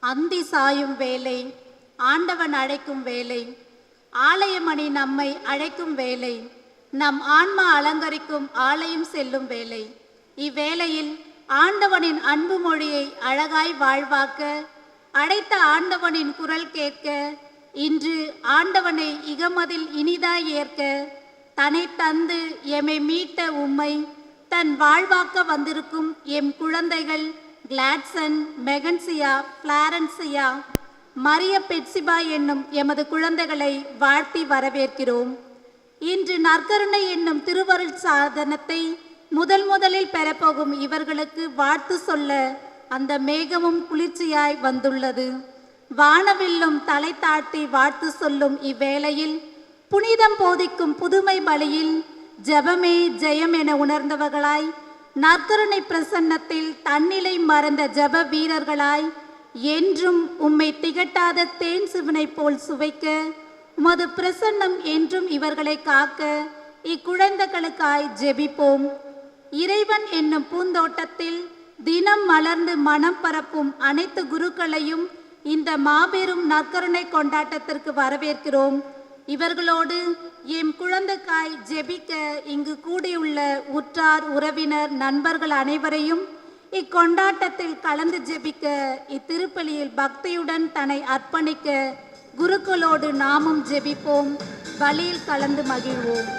அந்தி சாயும் வேலை, ஆண்டவன் அழைக்கும் வேலை, ஆலயமணி நம்மை அழைக்கும் வேலை, நம் ஆன்மா அலங்கரிக்கும் ஆலயம் செல்லும் வேலை. இவ்வேளையில் ஆண்டவனின் அன்பு மொழியை அழகாய் வாழ்வாக்க, அழைத்த ஆண்டவனின் குரல் கேட்க, இன்று ஆண்டவனை இகமதில் இனிதாய் ஏற்க, தன்னை தந்து எம்மை மீட்ட உம்மை தன் வாழ்வாக்க வந்திருக்கும் எம் குழந்தைகள் கிளாட்சன், மெகன்சியா, பிளாரன்சியா, மரிய பெட்சிபா என்னும் எமது குழந்தைகளை வாழ்த்தி வரவேற்கிறோம். இன்று நற்கருணை என்னும் திருவருள் சாதனத்தை முதலில் பெறப்போகும் இவர்களுக்கு வாழ்த்து சொல்ல அந்த மேகமும் குளிர்ச்சியாய் வந்துள்ளது. வானவில்லும் தலை தாழ்த்தி வாழ்த்து சொல்லும் இவ்வேளையில் புனிதம் போதிக்கும் புதுமை பலியில் ஜெபமே ஜெயம் என உணர்ந்தவர்களாய், நற்கருணை பிரசன்னத்தில் தன்னிலை மறந்த ஜெப வீரர்களாய், என்றும் உம்மை திகட்டாத தேன் சிவனை போல் சுவைக்க, உமது பிரசன்னம் என்றும் இவர்களை காக்க இக்குழந்தைகளுக்காய் ஜெபிப்போம். இறைவன் என்னும் பூந்தோட்டத்தில் தினம் மலர்ந்து மனம் பரப்பும் அனைத்து குருக்களையும் இந்த மாபெரும் நற்கருணை கொண்டாட்டத்திற்கு வரவேற்கிறோம். இவர்களோடு எம் குழந்தைக்காய் ஜெபிக்க இங்கு கூடியுள்ள உற்றார், உறவினர், நண்பர்கள் அனைவரையும் இக்கொண்டாட்டத்தில் கலந்து ஜெபிக்க, இத்திருப்பலியில் பக்தியுடன் தன்னை அர்ப்பணிக்க குருக்களோடு நாமும் ஜெபிப்போம். பலியில் கலந்து மகிழ்வோம்.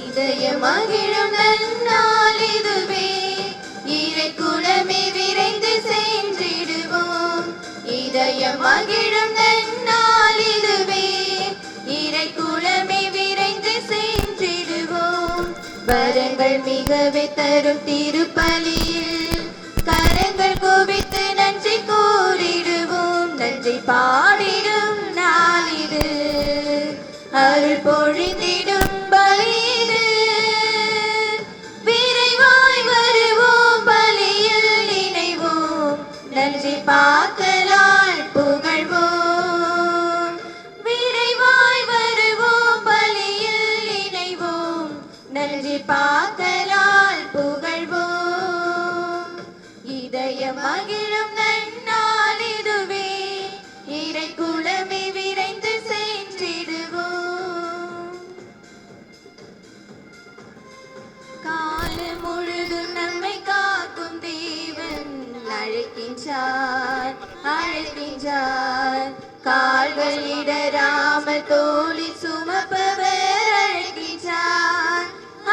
இதய மகிழும் நன்னாள் இதுவே, இறை குலமே விரைந்து சென்றிடுவோம். இதய மகிழும் நன்னாள் இதுவே, இறை குலமே விரைந்து சென்றிடுவோம். வரங்கள் மிகவே தரும் திருப்பலியில் கரங்கள் குவித்து நன்றி கூறிடுவோம். நன்றி பாடிடும் நாளிது, அருள் பொழிந்திடும் பலியிது. விரைவாய் வருவோம், பலியில் நினைவோம், நன்றி பாக்கலால் புகழ்வோம். விரைவாய் வருவோம், பலியில் நினைவோம், நன்றி பாக்கலால் புகழ்வோம். இதய மகிழும் நன்னாள் இதுவே, இறை குலமே விரைந்து சென்றிடுவோம். காலம் முழுதும் நம்மை காக்கும் தேவன் அழைக்கின்றார், அழைக்கின்றார். கால்கள் இடராமல் தோளில் சுமப்பவர் அழைக்கின்றார்,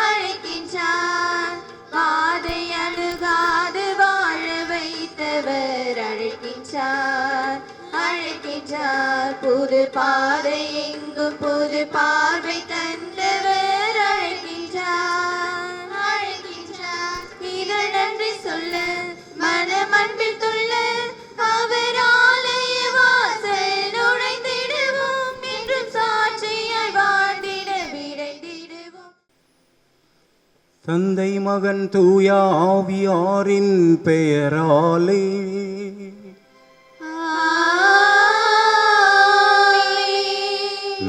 அழைக்கின்றார். பாதை அணுகாது வாழ வைத்தவர் அழைக்கின்றார், அழைக்கின்றார். புது பாதை எங்கும் புது பார்வை தந்தவர் அழைக்கின்றார், அழைக்கின்றார். இதழ் நன்றி சொல்ல மனமன்பில் துள்ள அவர் ஆலய வாசல் நுழைந்திடுவோம். என்றும் சாட்சியாய் வாழ்ந்திட விரைந்திடுவோம். தந்தை, மகன், தூய ஆவியாரின் பெயராலே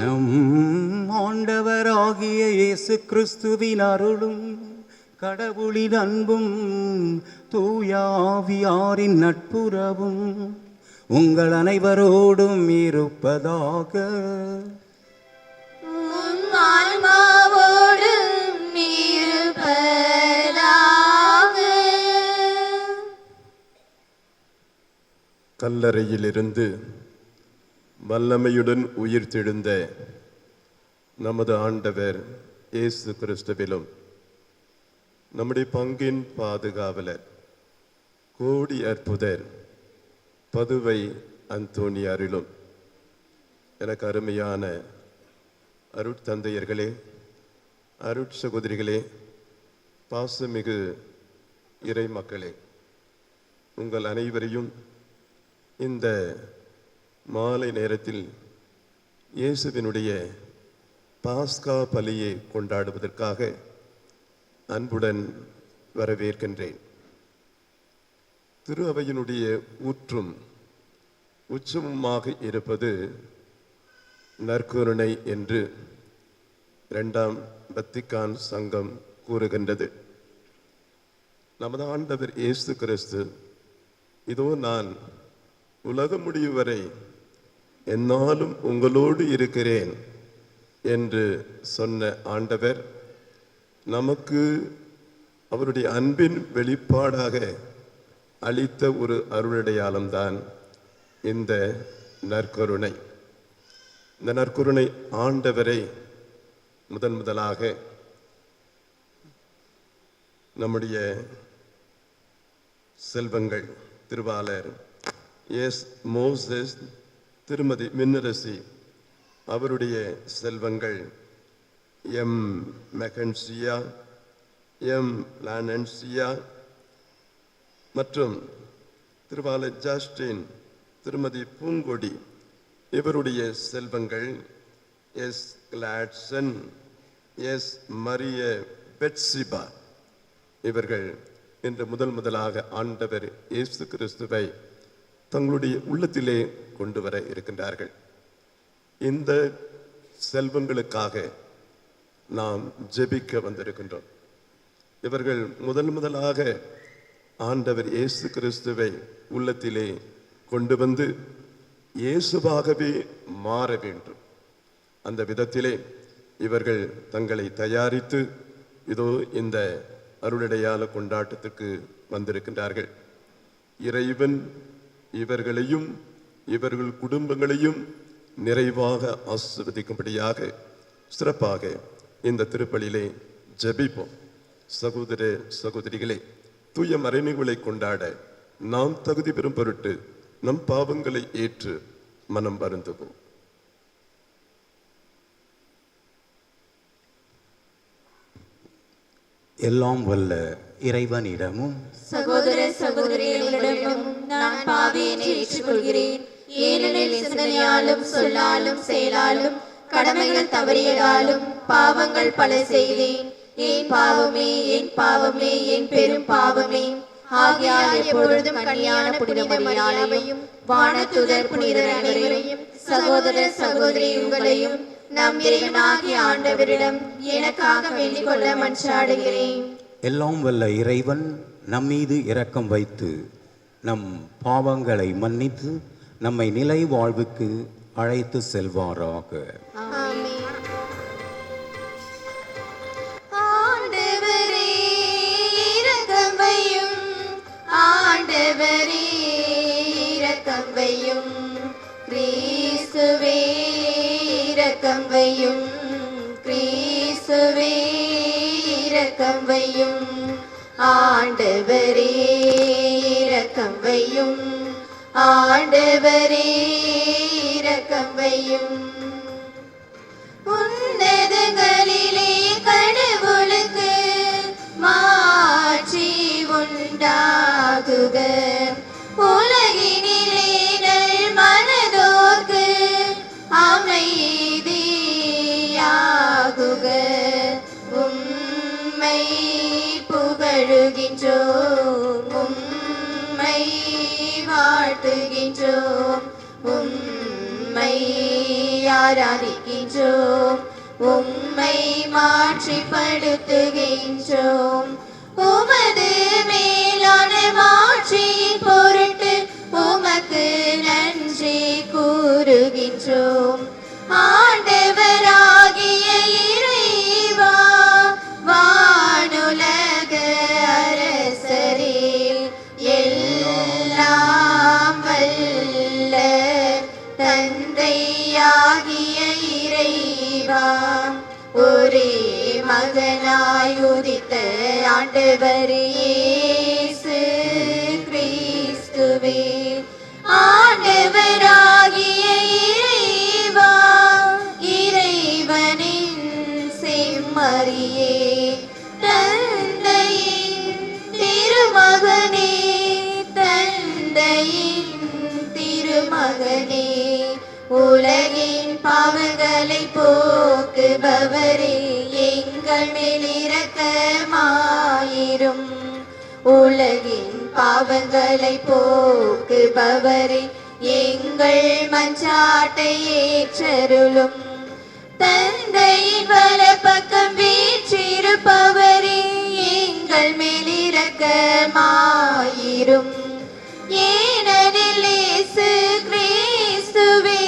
நம் ஆண்டவராகிய இயேசு கிறிஸ்துவின் அருளும் கடவுளின் அன்பும் தூய ஆவியாரின் நட்புறவும் உங்கள் அனைவரோடும் இருப்பதாக. ஆன்மாவோடும் இருப்பதாக. கல்லறையிலிருந்து வல்லமையுடன் உயிர்த்தெழுந்த நமது ஆண்டவர் இயேசு கிறிஸ்துவிலும் நம்முடைய பங்கின் பாதுகாவலர் கோடி அற்புதர் பதுவை அந்தோணியாரிலும் எனக்கு அருமையான அருட்தந்தையர்களே, அருட்சகோதரிகளே, பாசமிகு இறை மக்களே, உங்கள் அனைவரையும் இந்த மாலை நேரத்தில் இயேசுவினுடைய பாஸ்கா பலியை கொண்டாடுவதற்காக அன்புடன் வரவேற்கின்றேன். திரு அவையினுடைய ஊற்றும் உச்சமுமாக இருப்பது நற்கருணை என்று இரண்டாம் வத்திக்கான் சங்கம் கூறுகின்றது. நமது ஆண்டவர் இயேசு கிறிஸ்து, இதோ நான் உலக முடிவு வரை எந்நாளும் உங்களோடு இருக்கிறேன் என்று சொன்ன ஆண்டவர் நமக்கு அவருடைய அன்பின் வெளிப்பாடாக அளித்த ஒரு அருளடையாளம்தான் இந்த நற்கருணை. இந்த நற்கருணை ஆண்டவரை முதலாக நம்முடைய செல்வங்கள் திருவாளர் எஸ் மோசஸ், திருமதி மின்னரசி அவருடைய செல்வங்கள், எம் மெகன்சியா, எம் லானன்சியா மற்றும் திருவாளர் ஜாஸ்டின், திருமதி பூங்கொடி இவருடைய செல்வங்கள், எஸ் கிளாட்சன், எஸ் மரிய பெட்சிபா இவர்கள் இன்று முதலாக ஆண்டவர் இயேசு கிறிஸ்துவை தங்களுடைய உள்ளத்திலே கொண்டு வர இருக்கின்றார்கள். இந்த செல்வங்களுக்காக நாம் ஜெபிக்க வந்திருக்கின்றோம். இவர்கள் முதலாக ஆண்டவர் இயேசு கிறிஸ்துவை உள்ளத்திலே கொண்டு வந்து இயேசுவாகவே மாற வேண்டும். அந்த விதத்திலே இவர்கள் தங்களை தயாரித்து இதோ இந்த அருளடையாள கொண்டாட்டத்துக்கு வந்திருக்கின்றார்கள். இறைவன் இவர்களையும் இவர்கள் குடும்பங்களையும் நிறைவாக ஆசீர்வதிக்கும்படியாக சிறப்பாக இந்த திருப்பலியிலே ஜெபிப்போம். சகோதர சகோதரிகளே, தூய மறைநிகழ்வை கொண்டாட நாம் தகுதி பெறும் பொருட்டு நம் பாவங்களை ஏற்று மனம் வருந்துவோம். எல்லாம் வல்ல இறைவனிடமும் சகோதர சகோதரிகளிடமும் நான் பாவியை ஏற்றுக்கொள்கிறேன். ஏனெனில் சிந்தனையாலும் சொல்லாலும் செயலாலும் கடமைகள் தவறியதாலும் பாவங்கள் பல செய்தேன். என் பாவமே, என் பாவமே, என் பெரும் பாவமே. ஆகையால் எப்பொழுதும் கன்னியான புனித மரியாதையும் வானதூதர் புனிதர் அனைவரையும் சகோதர சகோதரி உங்களையும் நம் இறைவனாகிய ஆண்டவரிடம் எனக்காக வேண்டிக் கொள்ள மன்றாடுகிறேன். எல்லாம் வல்ல இறைவன் நம்மீது இரக்கம் வைத்து நம் பாவங்களை மன்னித்து நம்மை நிலை வாழ்வுக்கு அழைத்து செல்வாராக. ஆமென். ஆண்டவரே இரக்கம் வையும், ஆண்டவரே இரக்கம் வையும். கிறிஸ்துவே இரக்கம் வையும், கிறிஸ்துவே இரக்கம் வையும். ஆண்டவரே இரக்கம் வையும், ஆண்டவரே இரக்கம் வையும். உன்னதங்களிலே கடவுளுக்கு மாட்சி உண்டாகுக. உலகினிலே நல் மனதோர்க்கு அமைதியாகுக. உம்மை புகழுகின்றோம், உம்மை வாழ்த்துகின்றோம், உம்மை ஆராதிக்கின்றோம், உம்மை மாட்சிப்படுத்துகின்றோம். உமது மேலான மாட்சியின் பொருட்டு உமக்கு நன்றி கூறுகின்றோம். ஆண்டவராகிய இறைவா, வானுலக அரசரே, எல்லாம் வல்ல தந்தையாகிய இறைவா, ஒரே மகனாய் உதித்த ஆண்டவர் இயேசு கிறிஸ்துவே, ஆண்டவராகிய இறைவா, இறைவனின் செம்மறியே, தந்தையின் திருமகனே, தந்தையின் திருமகனே, உலகின் பாவங்களை போக்குபவரே, எங்கள் மேல் இரக்கமாயிரும். உலகின் பாவங்களை போக்குபவரே, எங்கள் மன்றாட்டை ஏற்றருளும். தந்தையின் வலப்பக்கம் வீற்றிருப்பவரே, எங்கள் மேல் இரக்கமாயிரும். ஏனெனில் இயேசு கிறிஸ்துவே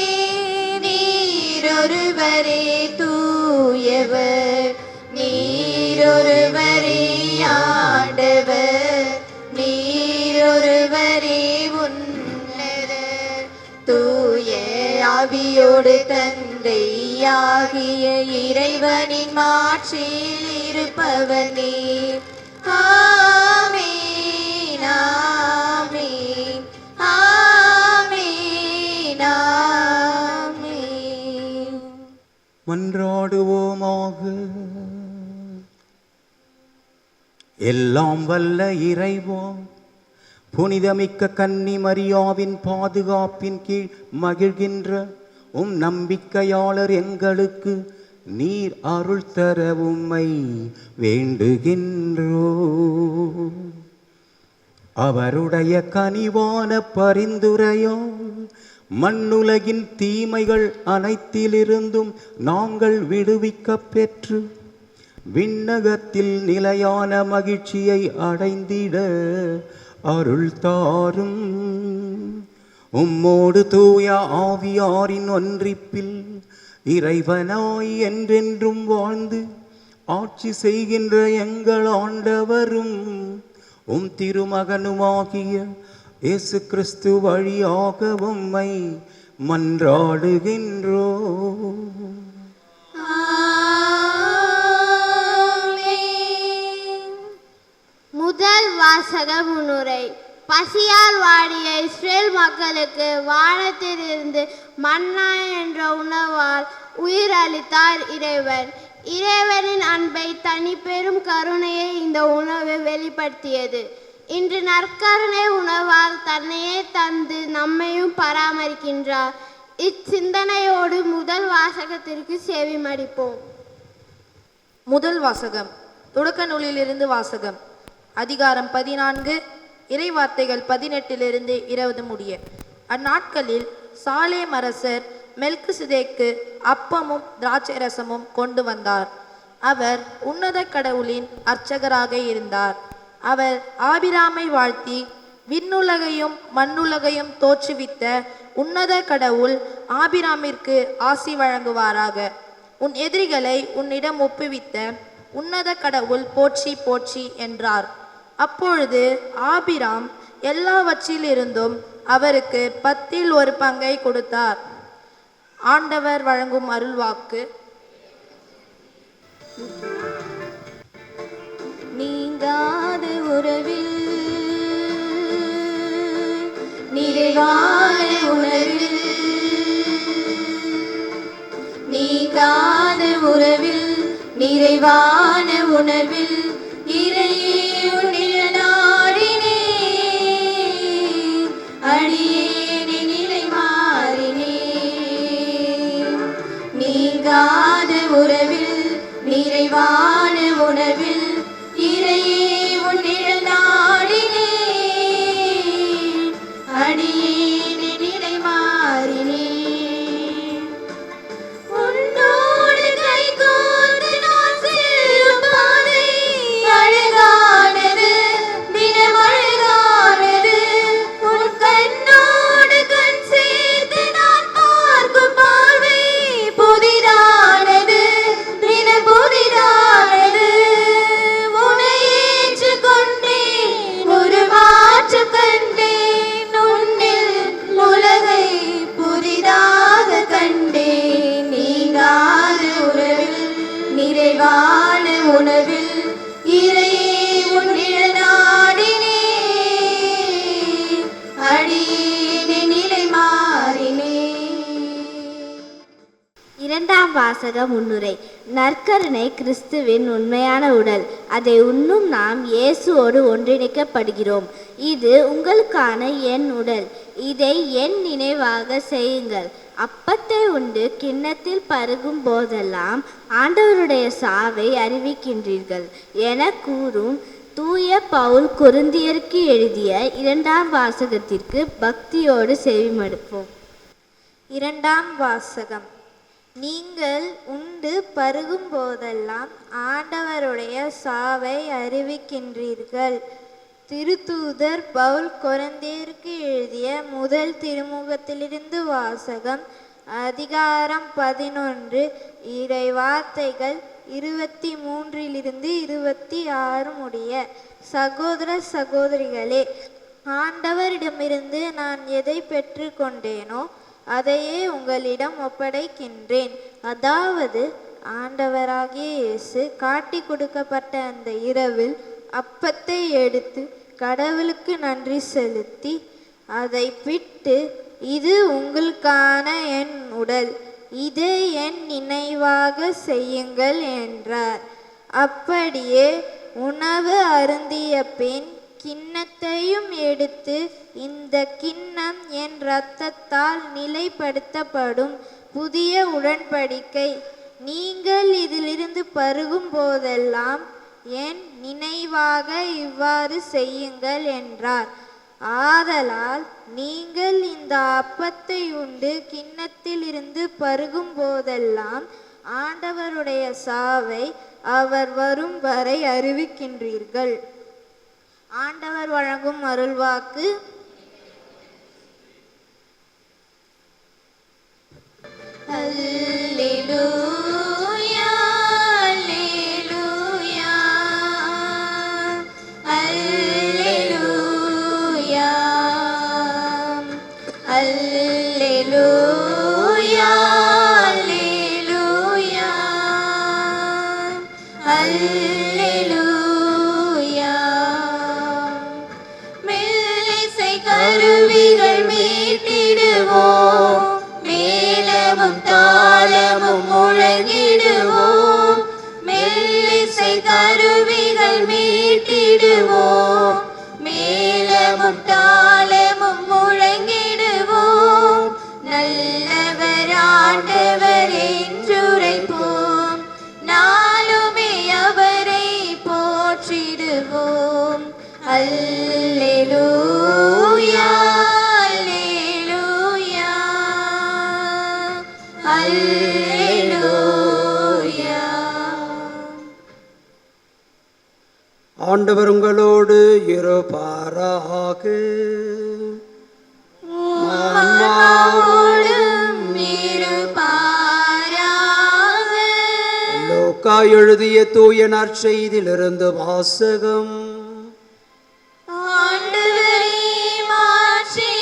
நீரொருவரே தூயவர், நீரொருவரே ஆண்டவர், நீரொருவரே உன்னதர். தூய ஆவியோடு தந்தையாகிய இறைவனின் மாட்சியில் இருப்பவர் நீர். ஆமென், ஆமென், ஆமென், ஆமென். மன்றாடுவோமாக. எல்லாம் வல்ல இறைவா, புனிதமிக்க கன்னி மரியாவின் பாதுகாப்பின் கீழ் மகிழ்கின்ற உம் நம்பிக்கையாளர் எங்களுக்கு நீர் அருள் தர உம்மை வேண்டுகின்றோ. அவருடைய கனிவான பரிந்துரையோ மண்ணுலகின் தீமைகள் அனைத்திலிருந்தும் நாங்கள் விடுவிக்கப் பெற்று விண்ணகத்தில் நிலையான மகிழ்ச்சியை அடைந்திட அருள் தாரும். உம்மோடு தூய ஆவியாரின் ஒன்றிப்பில் இறைவனாய் என்றென்றும் வாழ்ந்து ஆட்சி செய்கின்ற எங்கள் ஆண்டவரும் உம் திருமகனுமாகிய இயேசு கிறிஸ்து வழியாக உம்மை மன்றாடுகின்றோ. முதல் வாசக முன்னுரை. பசியால் வாடிய இஸ்ரேல் மக்களுக்கு வானத்திலிருந்து மன்னா என்ற உணவால் உயிர் அளித்தார் இறைவன். இறைவனின் அன்பை தனிப்பெரும் கருணையை இந்த உணவு வெளிப்படுத்தியது. இன்று நற்கருணை உணவால் தன்னையே தந்து நம்மையும் பராமரிக்கின்றார். இச்சிந்தனையோடு முதல் வாசகத்திற்கு செவிமடிப்போம். முதல் வாசகம் தொடக்க நூலிலிருந்து வாசகம். அதிகாரம் 14, இறைவார்த்தைகள் 18 20 முடிய. அந்நாட்களில் சாலேம் அரசர் மெல்கிசேதேக்கு அப்பமும் திராட்சை ரசமும் கொண்டு வந்தார். அவர் உன்னத கடவுளின் அர்ச்சகராக இருந்தார். அவர் ஆபிராமை வாழ்த்தி, விண்ணுலகையும் மண்ணுலகையும் தோற்றுவித்த உன்னத கடவுள் ஆபிராமிற்கு ஆசி வழங்குவாராக. உன் எதிரிகளை உன்னிடம் ஒப்புவித்த உன்னத கடவுள் போற்றி போற்றி என்றார். அப்பொழுது ஆபிராம் எல்லாவற்றிலிருந்தும் அவருக்கு 10 பங்கை கொடுத்தார். ஆண்டவர் வழங்கும் அருள்வாக்கு. நீங்காத உறவில் நிறைவான உணர்வில், நீங்காத உறவில் நிறைவான உணர்வில் இறையே உன்னிட நாடினே, அடியேனே நிலை மாறினே. நீங்காத உறவில் நிறைவான உணர்வில் இறையே உன்னிட நாடினே, அடியேனே நிலை மாறினே. உன்னோடு கைகோர்த்து நான் செல்லும் பாதை அழகானது, தினம் அழகானது. உன் கண்ணோடு கண் சேர்த்து நான் பார்க்கும் பார்வை புதிதானது, தினம் புதிதானது. உன்னை ஏற்றுக்கொண்டேன், ஒரு மாற்றம் கண்டேன், உன்னில் உலகை புதிதாக கண்டேன். நீங்காத உறவில் நிறைவான உணவில் இறையே உன்னிட நாடினே, அடியேனே நிலை மாறினே. இரண்டாம் வாசக முன்னுரை. நற்கருணை கிறிஸ்துவின் உண்மையான உடல். அதை உண்ணும் நாம் இயேசுவோடு ஒன்றிணைக்கப்படுகிறோம். இது உங்களுக்கான என் உடல். இதை என் நினைவாக செய்யுங்கள். அப்பத்தை உண்டு கிண்ணத்தில் பருகும் போதெல்லாம் ஆண்டவருடைய சாவை அறிவிக்கின்றீர்கள் என கூறும் தூய பவுல் கொரிந்தியருக்கு எழுதிய இரண்டாம் வாசகத்திற்கு பக்தியோடு செவிமடுப்போம். இரண்டாம் வாசகம். நீங்கள் உண்டு பருகும் போதெல்லாம் ஆண்டவருடைய சாவை அறிவிக்கின்றீர்கள். திருத்தூதர் பவுல் கொரிந்தியருக்கு எழுதிய முதல் திருமுகத்திலிருந்து வாசகம். அதிகாரம் 11 இறை வார்த்தைகள் 23 26 முடிய. சகோதர சகோதரிகளே, ஆண்டவரிடமிருந்து நான் எதை பெற்று கொண்டேனோ அதையே உங்களிடம் ஒப்படைக்கின்றேன். அதாவது ஆண்டவராகிய இயேசு காட்டி கொடுக்கப்பட்ட அந்த இரவில் அப்பத்தை எடுத்து கடவுளுக்கு நன்றி செலுத்தி அதை பிட்டு, இது உங்களுக்கான என் உடல், இதை என் நினைவாக செய்யுங்கள் என்றார். அப்படியே உணவு அருந்திய பின் கிண்ணத்தையும் எடுத்து, இந்த கிண்ணம் என் இரத்தத்தால் நிலைப்படுத்தப்படும் புதிய உடன்படிக்கை, நீங்கள் இதிலிருந்து பருகும் போதெல்லாம் என் நினைவாக இவ்வாறு செய்யுங்கள் என்றார். ஆதலால் நீங்கள் இந்த அப்பத்தை உண்டு கிண்ணத்தில் இருந்து பருகும் போதெல்லாம் ஆண்டவருடைய சாவை அவர் வரும் வரை அறிவிக்கின்றீர்கள். ஆண்டவர் வழங்கும் அருள்வாக்கு. அல்லேலூயா, அல்லேலூயா, அல்லேலூயா, அல்லேலூயா, அல்லேலூயா, அல்லேலூயா. மெல்லிசை கருவிகள் மீட்டிடுவோம், மேளமும் தாளமும் முழங்கிடுவோம். மெல்லிசை கருவிகள் மீட்டிடுவோம், மேளமும் தாளமும் முழங்கிடுவோம். நல்லவர் ஆண்டவர் என்றுரைப்போம், நாளுமே அவரை போற்றிடுவோம். அல்லேலூயா, அல்லேலூயா, அல்லேலூயா. ஆண்டவர் உங்களோடு இருப்பாராக. ஆன்மாவோடும் இருப்பாராக. லூக்கா எழுதிய தூய நற்செய்தியிலிருந்து வாசகம். ஆண்டவரே, மாட்சி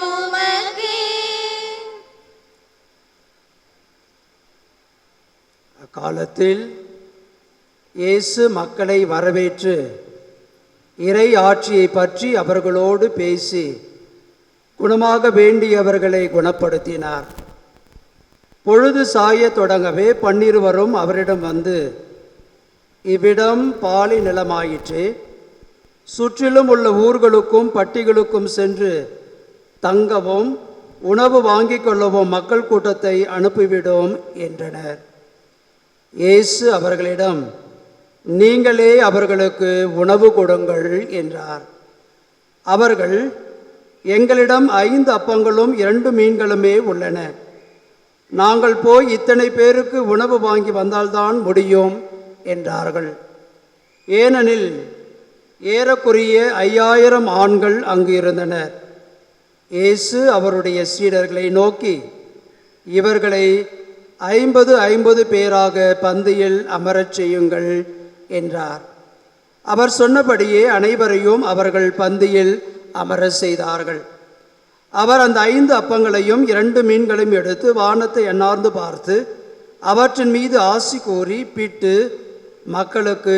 உமக்கே. அக்காலத்தில் இயேசு மக்களை வரவேற்று இறை ஆட்சியை பற்றி அவர்களோடு பேசி குணமாக வேண்டியவர்களை குணப்படுத்தினார். பொழுது சாயத் தொடங்கவே 12 அவரிடம் வந்து, இவ்விடம் பாலை நிலமாயிற்று, சுற்றிலும் உள்ள ஊர்களுக்கும் பட்டிகளுக்கும் சென்று தங்கவும் உணவு வாங்கிக் கொள்ளவும் மக்கள் கூட்டத்தை அனுப்பிவிடும் என்றனர். இயேசு அவர்களிடம், நீங்களே அவர்களுக்கு உணவு கொடுங்கள் என்றார். அவர்கள், எங்களிடம் 5 அப்பங்களும் 2 மீன்களுமே உள்ளன, நாங்கள் போய் இத்தனை பேருக்கு உணவு வாங்கி வந்தால்தான் முடியும் என்றார்கள். ஏனெனில் ஏறக்குறைய 5000 ஆண்கள் அங்கு இருந்தனர். இயேசு அவருடைய சீடர்களை நோக்கி, இவர்களை 50 பேராக பந்தியில் அமரச் செய்யுங்கள் என்றார். அவர் சொன்னபடியே அனைவரையும் அவர்கள் பந்தியில் அமர செய்தார்கள். அவர் அந்த 5 அப்பங்களையும் 2 மீன்களையும் எடுத்து வானத்தை எண்ணார்ந்து பார்த்து அவற்றின் மீது ஆசி கூறி பிட்டு மக்களுக்கு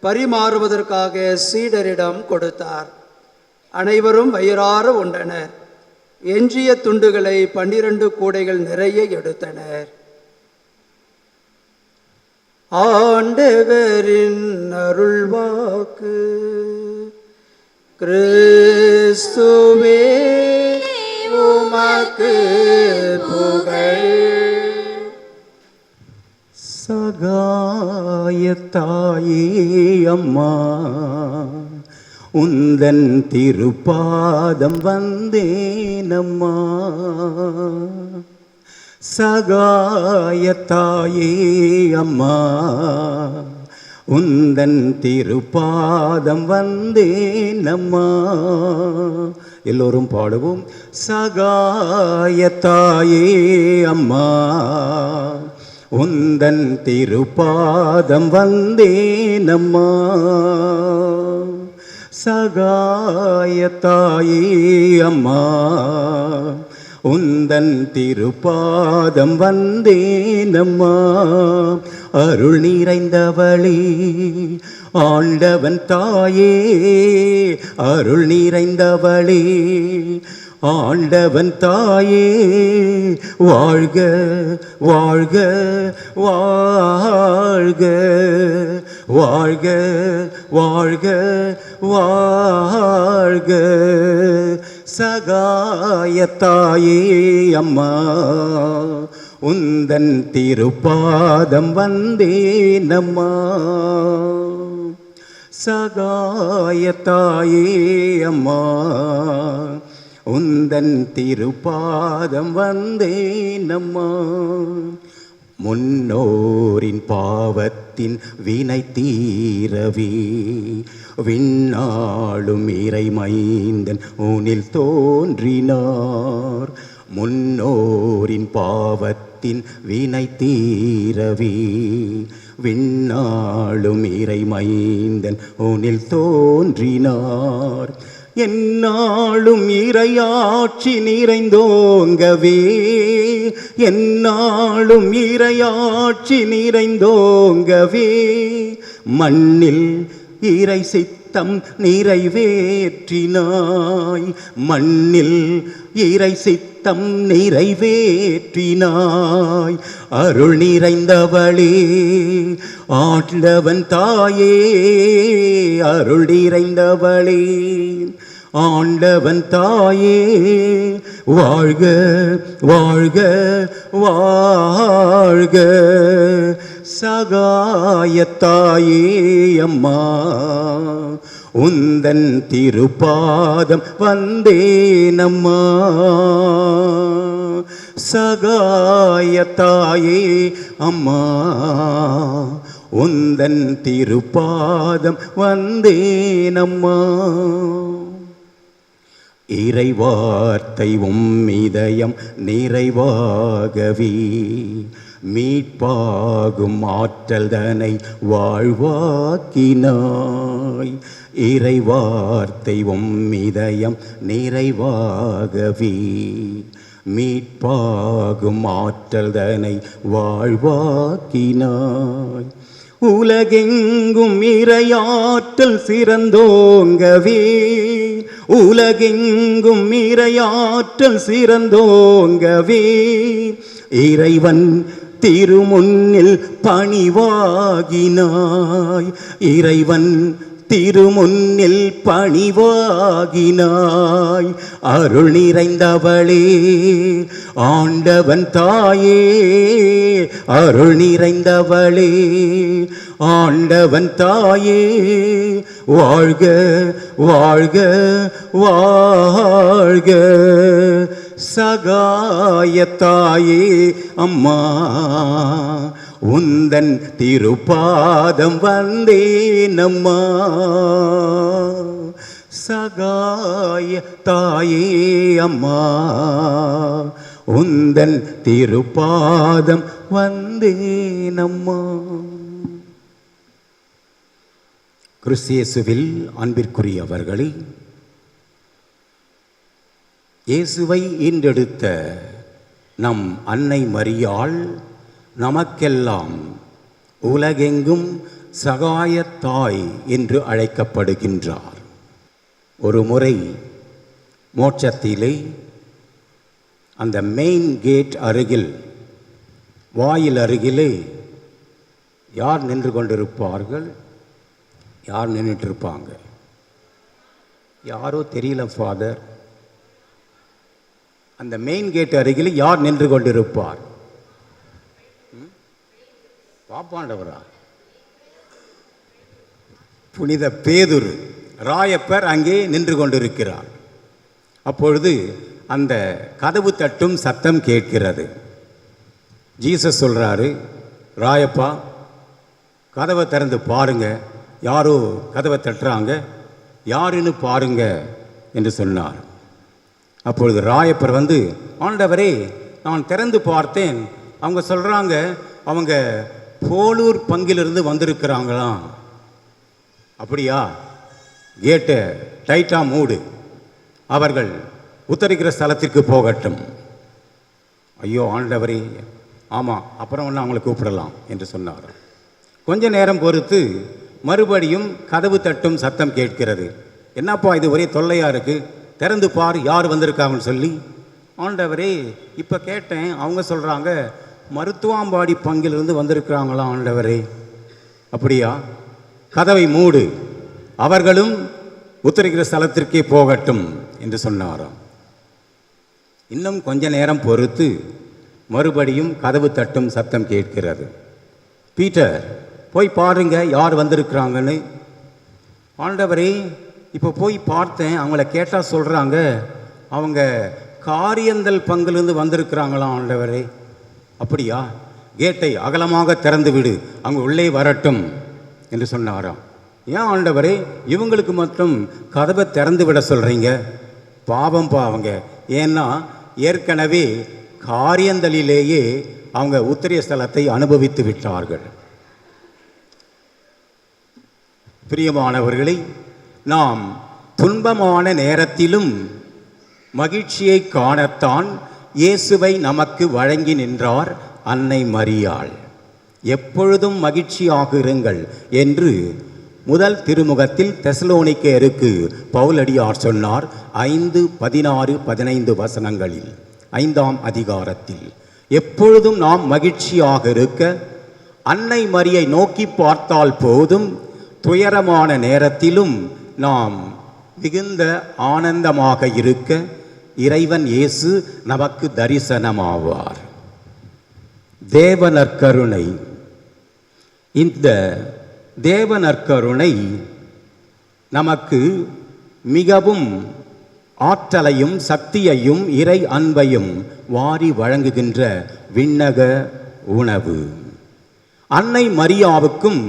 பரிமாறுவதற்காக சீடரிடம் கொடுத்தார். அனைவரும் வயிறார உண்டனர். எஞ்சிய துண்டுகளை 12 கூடைகள் நிறைய எடுத்தனர். ஆண்டவரின் அருள்வாக்கு. கிறிஸ்துவே உமக்கு புகழ். சகாயத்தாயே அம்மா, உந்தன் திருப்பாதம் வந்தேனம்மா. சகாயத்தாயே அம்மா, உந்தன் திருப்பாதம் வந்தேன் அம்மா. எல்லோரும் பாடுவோம். சகாயத்தாயே அம்மா, உந்தன் திருப்பாதம் வந்தேன் அம்மா. சகாயத்தாயே அம்மா, உந்தன் திருப்பாதம் வந்தேன் அம்மா. அருள் நிறைந்தவளே ஆண்டவன் தாயே, அருள் நிறைந்தவளே ஆண்டவன் தாயே, வாழ்க வாழ்க வாழ்க வாழ்க வாழ்க வாழ்க. சகாயத்தாயே அம்மா, உந்தன் திருப்பாதம் வந்தேன் அம்மா. சகாயத்தாயே அம்மா, உந்தன் திருப்பாதம் வந்தேன் அம்மா. முன்னோரின் பாவத்தின் வினை தீரவே விண்ணாளும் இறைமைந்தன் உன்னில் தோன்றினார். முன்னோரின் பாவத்தின் வினை தீரவே விண்ணாளும் இறைமைந்தன் உன்னில் தோன்றினார். என்னாலும் இறையாட்சி நிறைந்தோங்கவே, என்னாலும் இறையாட்சி நிறைந்தோங்கவே, மண்ணில் இறை சித்தம் நிறைவேற்றினாய், மண்ணில் இறை சித்தம் நிறைவேற்றினாய். அருள் நிறைந்தவளே ஆண்டவன் தாயே, அருள் நிறைந்தவளே ஆண்டவன் தாயே, வாழ்க வாழ்க வாழ்க. சகாயத்தாயே அம்மா, உந்தன் திருப்பாதம் வந்தேன் அம்மா. சகாயத்தாயே அம்மா, உந்தன் திருப்பாதம் வந்தேன் அம்மா. இறைவார்த்தை இதயம் நிறைவாகவே மீட்பாகும் ஆற்றல் தனை வாழ்வாக்கினாய். இறைவார்த்தை இதயம் நிறைவாகவே மீட்பாகும் ஆற்றல் தனை வாழ்வாக்கினாய். உலகெங்கும் இறையாற்றல் சிறந்தோங்கவே, உலகெங்கும் இறையாற்றல் சிறந்தோங்கவே, இறைவன் திருமுன்னில் பணிவாகினாய், இறைவன் திருமுன்னில் பணிவாகினாய். அருள் நிறைந்தவளே ஆண்டவன் தாயே, அருள் நிறைந்தவளே ஆண்டவன் தாயே, வாழ்க வாழ்க வாழ்க. சகாயத்தாயே அம்மா, உந்தன் திருப்பாதம் வந்தேன் அம்மா. சகாயத்தாயே அம்மா, உந்தன் திருப்பாதம் வந்தேன் அம்மா. கிறிஸ்து இயேசுவில் அன்பிற்குரியவர்களே, இயேசுவை ஈன்றெடுத்த நம் அன்னை மரியாள் நமக்கெல்லாம் உலகெங்கும் சகாயத்தாய் என்று அழைக்கப்படுகின்றார். ஒரு முறை மோட்சத்திலே அந்த மெயின் கேட் அருகில், வாயில் அருகிலே யார் நின்று கொண்டிருப்பார்கள்? யார் நின்றுட்டு இருப்பாங்க? யாரோ தெரியல ஃபாதர். அந்த மெயின் கேட் அருகில் யார் நின்று கொண்டிருப்பார்? பாப்பாண்டவரா? புனித பேதுரு ராயப்பர் அங்கே நின்று கொண்டிருக்கிறார். அப்பொழுது அந்த கதவு தட்டும் சத்தம் கேட்கிறது. ஜீசஸ் சொல்கிறாரு, ராயப்பா கதவை திறந்து பாருங்க, யாரோ கதவை தட்டுறாங்க, யாருன்னு பாருங்க என்று சொன்னார். அப்பொழுது ராயப்பர் வந்து, ஆண்டவரே நான் திறந்து பார்த்தேன், அவங்க சொல்கிறாங்க அவங்க போலூர் பங்கிலிருந்து வந்திருக்கிறாங்களாம். அப்படியா? கேட்டை டைட்டாக மூடு, அவர்கள் உத்தரிக்கிற ஸ்தலத்திற்கு போகட்டும். ஐயோ ஆண்டவரே, ஆமாம், அப்புறம் ஒன்று அவங்களை கூப்பிடலாம் என்று சொன்னார். கொஞ்ச நேரம் பொறுத்து மறுபடியும் கதவு தட்டும் சத்தம் கேட்கிறது. என்னப்பா இது ஒரே தொல்லையாக இருக்குது, திறந்து பார் யார் வந்திருக்காங்கன்னு சொல்லி. ஆண்டவரே இப்போ கேட்டேன், அவங்க சொல்கிறாங்க மருத்துவாம்பாடி பங்கிலிருந்து வந்திருக்கிறாங்களாம் ஆண்டவரே. அப்படியா? கதவை மூடு, அவர்களும் உத்தரிக்கிற ஸ்தலத்திற்கே போகட்டும் என்று சொன்னாராம். இன்னும் கொஞ்ச நேரம் பொறுத்து மறுபடியும் கதவு தட்டும் சத்தம் கேட்கிறது. பீட்டர் போய் பாருங்க யார் வந்திருக்கிறாங்கன்னு. ஆண்டவரே இப்போ போய் பார்த்தேன், அவங்கள கேட்டால் சொல்கிறாங்க அவங்க காரியந்தல் பங்கிலிருந்து வந்திருக்கிறாங்களாம் ஆண்டவரே. அப்படியா? கேட்டை அகலமாக திறந்து விடு, அவங்க உள்ளே வரட்டும் என்று சொன்னாராம். ஏன் ஆண்டவரே இவங்களுக்கு மட்டும் கதவை திறந்து விட சொல்கிறீங்க? பாவம் அவங்க, ஏன்னா ஏற்கனவே காரியந்தலிலேயே அவங்க உத்திரிய ஸ்தலத்தை அனுபவித்து விட்டார்கள். பிரியமானவர்களை, நாம் துன்பமான நேரத்திலும் மகிழ்ச்சியை காணத்தான் இயேசுவை நமக்கு வழங்கி நின்றார் அன்னை மரியாள். எப்பொழுதும் மகிழ்ச்சியாக இருங்கள் என்று முதல் திருமுகத்தில் தெசலோனிக்கேயருக்கு பவுலடியார் சொன்னார். 5, 16, 15 வசனங்களில் 5ஆம் அதிகாரத்தில் எப்பொழுதும் நாம் மகிழ்ச்சியாக இருக்க அன்னை மரியை நோக்கி பார்த்தால் போதும். துயரமான நேரத்திலும் நாம் மிகுந்த ஆனந்தமாக இருக்க இறைவன் இயேசு நமக்கு தரிசனமாவார். தேவ நற்கருணை. இந்த தேவ நற்கருணை நமக்கு மிகவும் ஆற்றலையும் சக்தியையும் இறை அன்பையும் வாரி வழங்குகின்ற விண்ணக உணவு. அன்னை மரியாவுக்கும்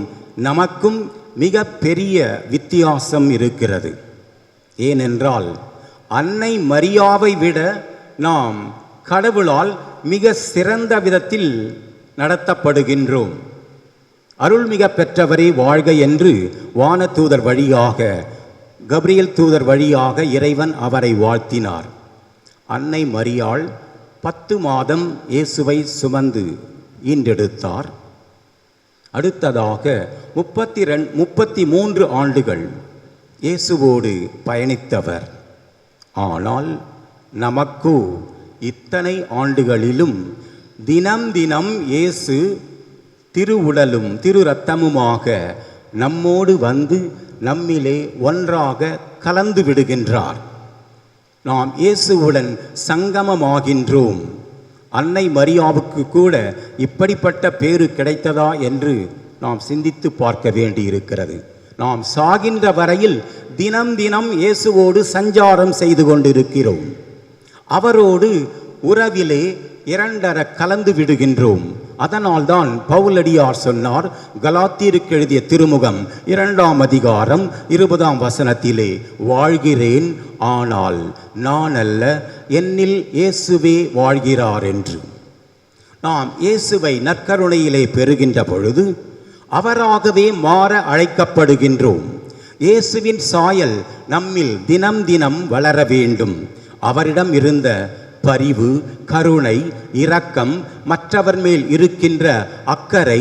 நமக்கும் மிக பெரிய வித்தியாசம் இருக்கிறது. ஏனென்றால் அன்னை மரியாவை விட நாம் கடவுளால் மிக சிறந்த விதத்தில் நடத்தப்படுகின்றோம். அருள்மிக பெற்றவரே வாழ்க என்று வானதூதர் வழியாக, கபிரியேல் தூதர் வழியாக இறைவன் அவரை வாழ்த்தினார். அன்னை மரியாள் 10 மாதம் இயேசுவை சுமந்து ஈன்றெடுத்தார். அடுத்ததாக 33 ஆண்டுகள் இயேசுவோடு பயணித்தவர். ஆனால் நமக்கோ இத்தனை ஆண்டுகளிலும் தினம் தினம் இயேசு திருவுடலும் திரு இரத்தமுமாக நம்மோடு வந்து நம்மிலே ஒன்றாக கலந்து விடுகின்றார். நாம் இயேசுவுடன் சங்கமமாகின்றோம். அன்னை மரியாவுக்கு கூட இப்படிப்பட்ட பேறு கிடைத்ததா என்று நாம் சிந்தித்து பார்க்க வேண்டியிருக்கிறது. நாம் சாகின்ற வரையில் தினம் தினம் இயேசுவோடு சஞ்சாரம் செய்து கொண்டிருக்கிறோம். அவரோடு உறவிலே இரண்டர கலந்து விடுகின்றோம். அதனால்தான் பவுலடியார் சொன்னார், கலாத்தியருக்கு எழுதிய திருமுகம் 2ஆம் அதிகாரம் 20ஆம் வசனத்திலே, வாழ்கிறேன் ஆனால் நான் அல்ல, என்னில் இயேசுவே வாழ்கிறார் என்று. நாம் இயேசுவை நற்கருணையிலே பெறுகின்ற பொழுது அவராகவே மாற அழைக்கப்படுகின்றோம். இயேசுவின் சாயல் நம்மில் தினம் தினம் வளர வேண்டும். அவரிடம் இருந்த பரிவு, கருணை, இரக்கம், மற்றவர் மேல் இருக்கின்ற அக்கறை,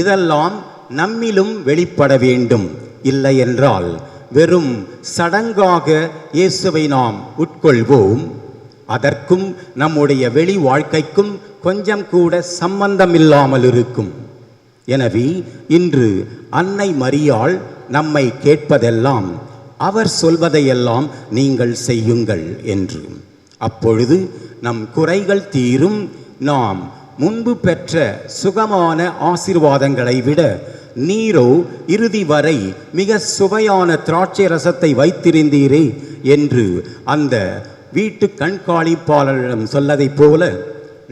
இதெல்லாம் நம்மிலும் வெளிப்பட வேண்டும். இல்லை என்றால் வெறும் சடங்காக இயேசுவை நாம் உட்கொள்வோம். அதற்கும் நம்முடைய வெளி வாழ்க்கைக்கும் கொஞ்சம் கூட சம்பந்தமில்லாமல் இருக்கும். எனவே இன்று அன்னை மரியாள் நம்மை கேட்பதெல்லாம் அவர் சொல்வதையெல்லாம் நீங்கள் செய்யுங்கள் என்று. அப்பொழுது நம் குறைகள் தீரும். நாம் முன்பு பெற்ற சுகமான ஆசீர்வாதங்களை விட நீரோ இறுதி வரை மிக சுவையான திராட்சை ரசத்தை வைத்திருந்தீரே என்று அந்த வீட்டு கண்காணிப்பாளரிடம் சொல்லதைப் போல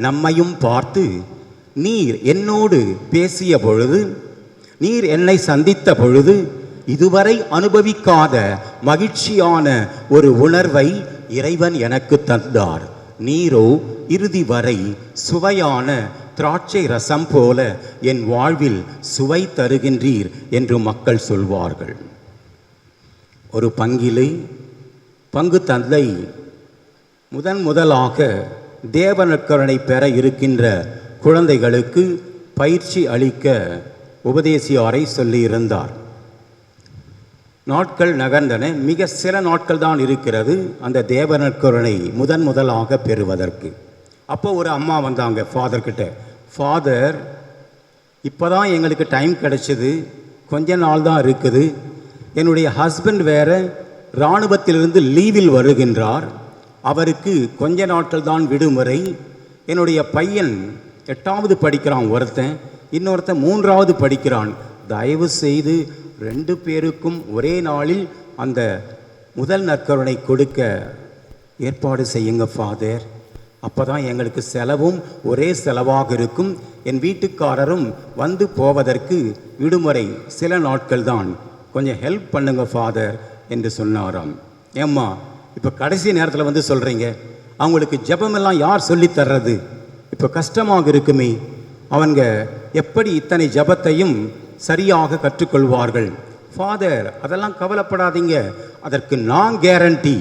நம்மையும் பார்த்து நீர் என்னோடு பேசிய பொழுது, நீர் என்னை சந்தித்த பொழுது இதுவரை அனுபவிக்காத மகிழ்ச்சியான ஒரு உணர்வை இறைவன் எனக்கு தந்தார். நீரோ இறுதி வரை சுவையான திராட்சை ரசம் போல என் வாழ்வில் சுவை தருகின்றீர் என்று மக்கள் சொல்வார்கள். ஒரு பங்கிலே பங்கு தந்தை முதலாக தேவநற்கருணை பெற இருக்கின்ற குழந்தைகளுக்கு பயிற்சி அளிக்க உபதேசியாரை சொல்லியிருந்தார். நாட்கள் நகர்ந்தன. மிக சில நாட்கள் தான் இருக்கிறது அந்த தேவநற்கருணை முதலாக பெறுவதற்கு. அப்போ ஒரு அம்மா வந்தாங்க ஃபாதர்கிட்ட. ஃபாதர், இப்போ தான் எங்களுக்கு டைம் கிடைச்சிது, கொஞ்ச நாள் தான் இருக்குது. என்னுடைய ஹஸ்பண்ட் வேற இராணுவத்திலிருந்து லீவில் வருகின்றார். அவருக்கு கொஞ்ச நாட்கள் தான் விடுமுறை. என்னுடைய பையன் 8வது படிக்கிறான் ஒருத்தன், இன்னொருத்தன் 3வது படிக்கிறான். தயவு செய்து 2 பேருக்கும் ஒரே நாளில் அந்த முதல் நற்கருணை கொடுக்க ஏற்பாடு செய்யுங்க ஃபாதர். அப்போ தான் எங்களுக்கு செலவும் ஒரே செலவாக இருக்கும். என் வீட்டுக்காரரும் வந்து போவதற்கு விடுமுறை சில நாட்கள் தான், கொஞ்சம் ஹெல்ப் பண்ணுங்க ஃபாதர் என்று சொன்னாராம். ஏம்மா இப்போ கடைசி நேரத்தில் வந்து சொல்கிறீங்க, அவங்களுக்கு ஜெபமெல்லாம் யார் சொல்லித் தர்றது? இப்போ கஷ்டமாக இருக்குமே, அவங்க எப்படி இத்தனை ஜெபத்தையும் சரியாக கற்றுக்கொள்வார்கள்? ஃபாதர், அதெல்லாம் கவலைப்படாதீங்க, அதற்கு நான் கேரண்டி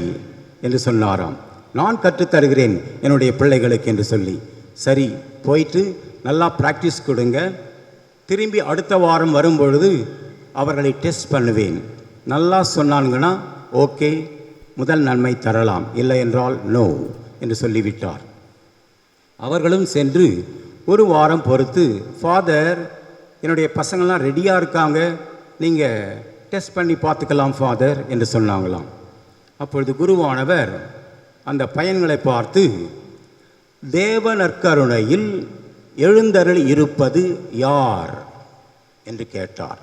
என்று சொன்னாராம். நான் கற்றுத்தருகிறேன் என்னுடைய பிள்ளைகளுக்கு என்று சொல்லி. சரி, போயிட்டு நல்லா ப்ராக்டிஸ் கொடுங்க, திரும்பி அடுத்த வாரம் வரும்பொழுது அவர்களை டெஸ்ட் பண்ணுவேன். நல்லா சொன்னாங்கன்னா ஓகே, முதல் நன்மை தரலாம், இல்லை என்றால் நோ என்று சொல்லிவிட்டார். அவர்களும் சென்று ஒரு வாரம் பொறுத்து, ஃபாதர் என்னுடைய பசங்கள்லாம் ரெடியாக இருக்காங்க, நீங்கள் டெஸ்ட் பண்ணி பார்த்துக்கலாம் ஃபாதர் என்று சொன்னாங்களாம். அப்பொழுது குருவானவர் அந்த பையன்களை பார்த்து, தேவ நற்கருணையில் எழுந்தருள் இருப்பது யார் என்று கேட்டார்.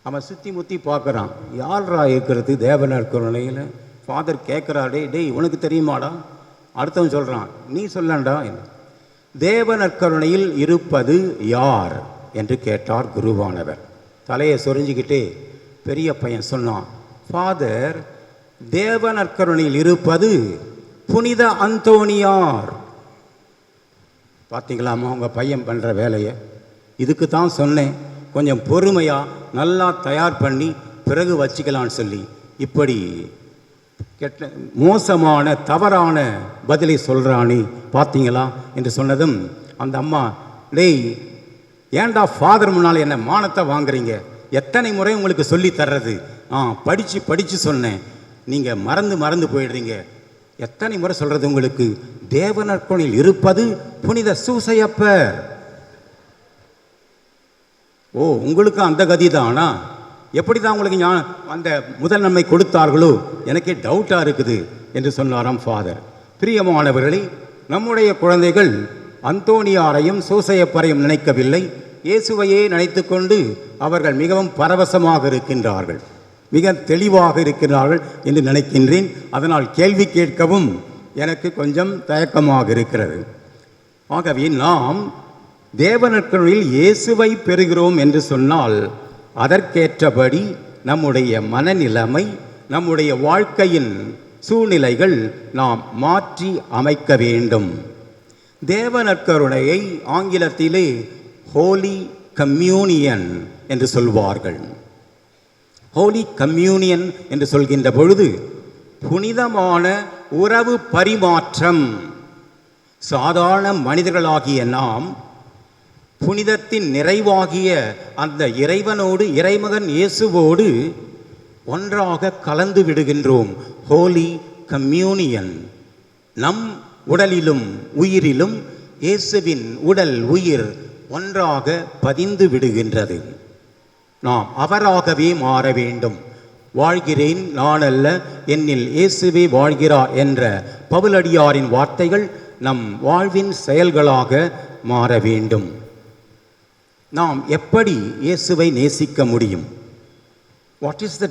அவன் சுற்றி முற்றி பார்க்குறான், யார்ரா இருக்கிறது தேவ நற்கருணையில்? ஃபாதர் கேட்குறாடே, டேய் உனக்கு தெரியுமாடா? அடுத்தவன் சொல்கிறான், நீ சொல்லண்டா. தேவ நற்கருணையில் இருப்பது யார் என்று கேட்டார் குருவானவர். தலையை சொரிஞ்சிக்கிட்டே பெரிய பையன் சொன்னான், ஃபாதர், தேவ நற்கருணையில் இருப்பது புனித அந்தோணியார். பார்த்தீங்களாமா உங்கள் பையன் பண்ணுற வேலையை? இதுக்கு தான் சொன்னேன், கொஞ்சம் பொறுமையாக நல்லா தயார் பண்ணி பிறகு வச்சுக்கலான்னு சொல்லி. இப்படி கெட்ட மோசமான தவறான பதிலை சொல்கிறானே பார்த்தீங்களா என்று சொன்னதும் அந்த அம்மா, டேய் ஏன்டா ஃபாதர் முன்னால் என்ன மானத்தை வாங்குறீங்க? எத்தனை முறை உங்களுக்கு சொல்லி தர்றது? படித்து சொன்னேன், நீங்கள் மறந்து போயிடுறீங்க. எத்தனை முறை சொல்கிறது உங்களுக்கு? தேவ நற்கருணையில் இருப்பது புனித சூசையப்பர். ஓ, உங்களுக்கு அந்த கதி தானா? எப்படி தான் உங்களுக்கு அந்த முதல் நன்மை கொடுத்தார்களோ எனக்கே டவுட்டாக இருக்குது என்று சொன்னாராம் ஃபாதர். பிரியமானவர்களே, நம்முடைய குழந்தைகள் அந்தோணியாரையும் சூசையப்பரையும் நினைக்கவில்லை, இயேசுவையே நினைத்து கொண்டு அவர்கள் மிகவும் பரவசமாக இருக்கின்றார்கள், மிக தெளிவாக இருக்கிறார்கள் என்று நினைக்கின்றேன். அதனால் கேள்வி கேட்கவும் எனக்கு கொஞ்சம் தயக்கமாக இருக்கிறது. ஆகவே நாம் தேவ நற்கருணையில் இயேசுவை பெறுகிறோம் என்று சொன்னால் அதற்கேற்றபடி நம்முடைய மனநிலைமை, நம்முடைய வாழ்க்கையின் சூழ்நிலைகள் நாம் மாற்றி அமைக்க வேண்டும். தேவ நற்கருணையை ஆங்கிலத்திலே ஹோலி கம்யூனியன் என்று சொல்வார்கள். ஹோலி கம்யூனியன் என்று சொல்கின்ற பொழுது புனிதமான உறவு பரிமாற்றம். சாதாரண மனிதர்களாகிய நாம் புனிதத்தின் நிறைவாகிய அந்த இறைவனோடு, இறைமகன் இயேசுவோடு ஒன்றாக கலந்து விடுகின்றோம். ஹோலி கம்யூனியன். நம் உடலிலும் உயிரிலும் இயேசுவின் உடல் உயிர் ஒன்றாக பதிந்து விடுகின்றது. நாம் அவராகவே மாற வேண்டும். வாழ்கிறேன் நான் அல்ல, என்னில் இயேசுவே வாழ்கிறார் என்ற பவுலடியாரின் வார்த்தைகள் நம் வாழ்வின் செயல்களாக மாற வேண்டும். நாம் எப்படி இயேசுவை நேசிக்க முடியும்? What is the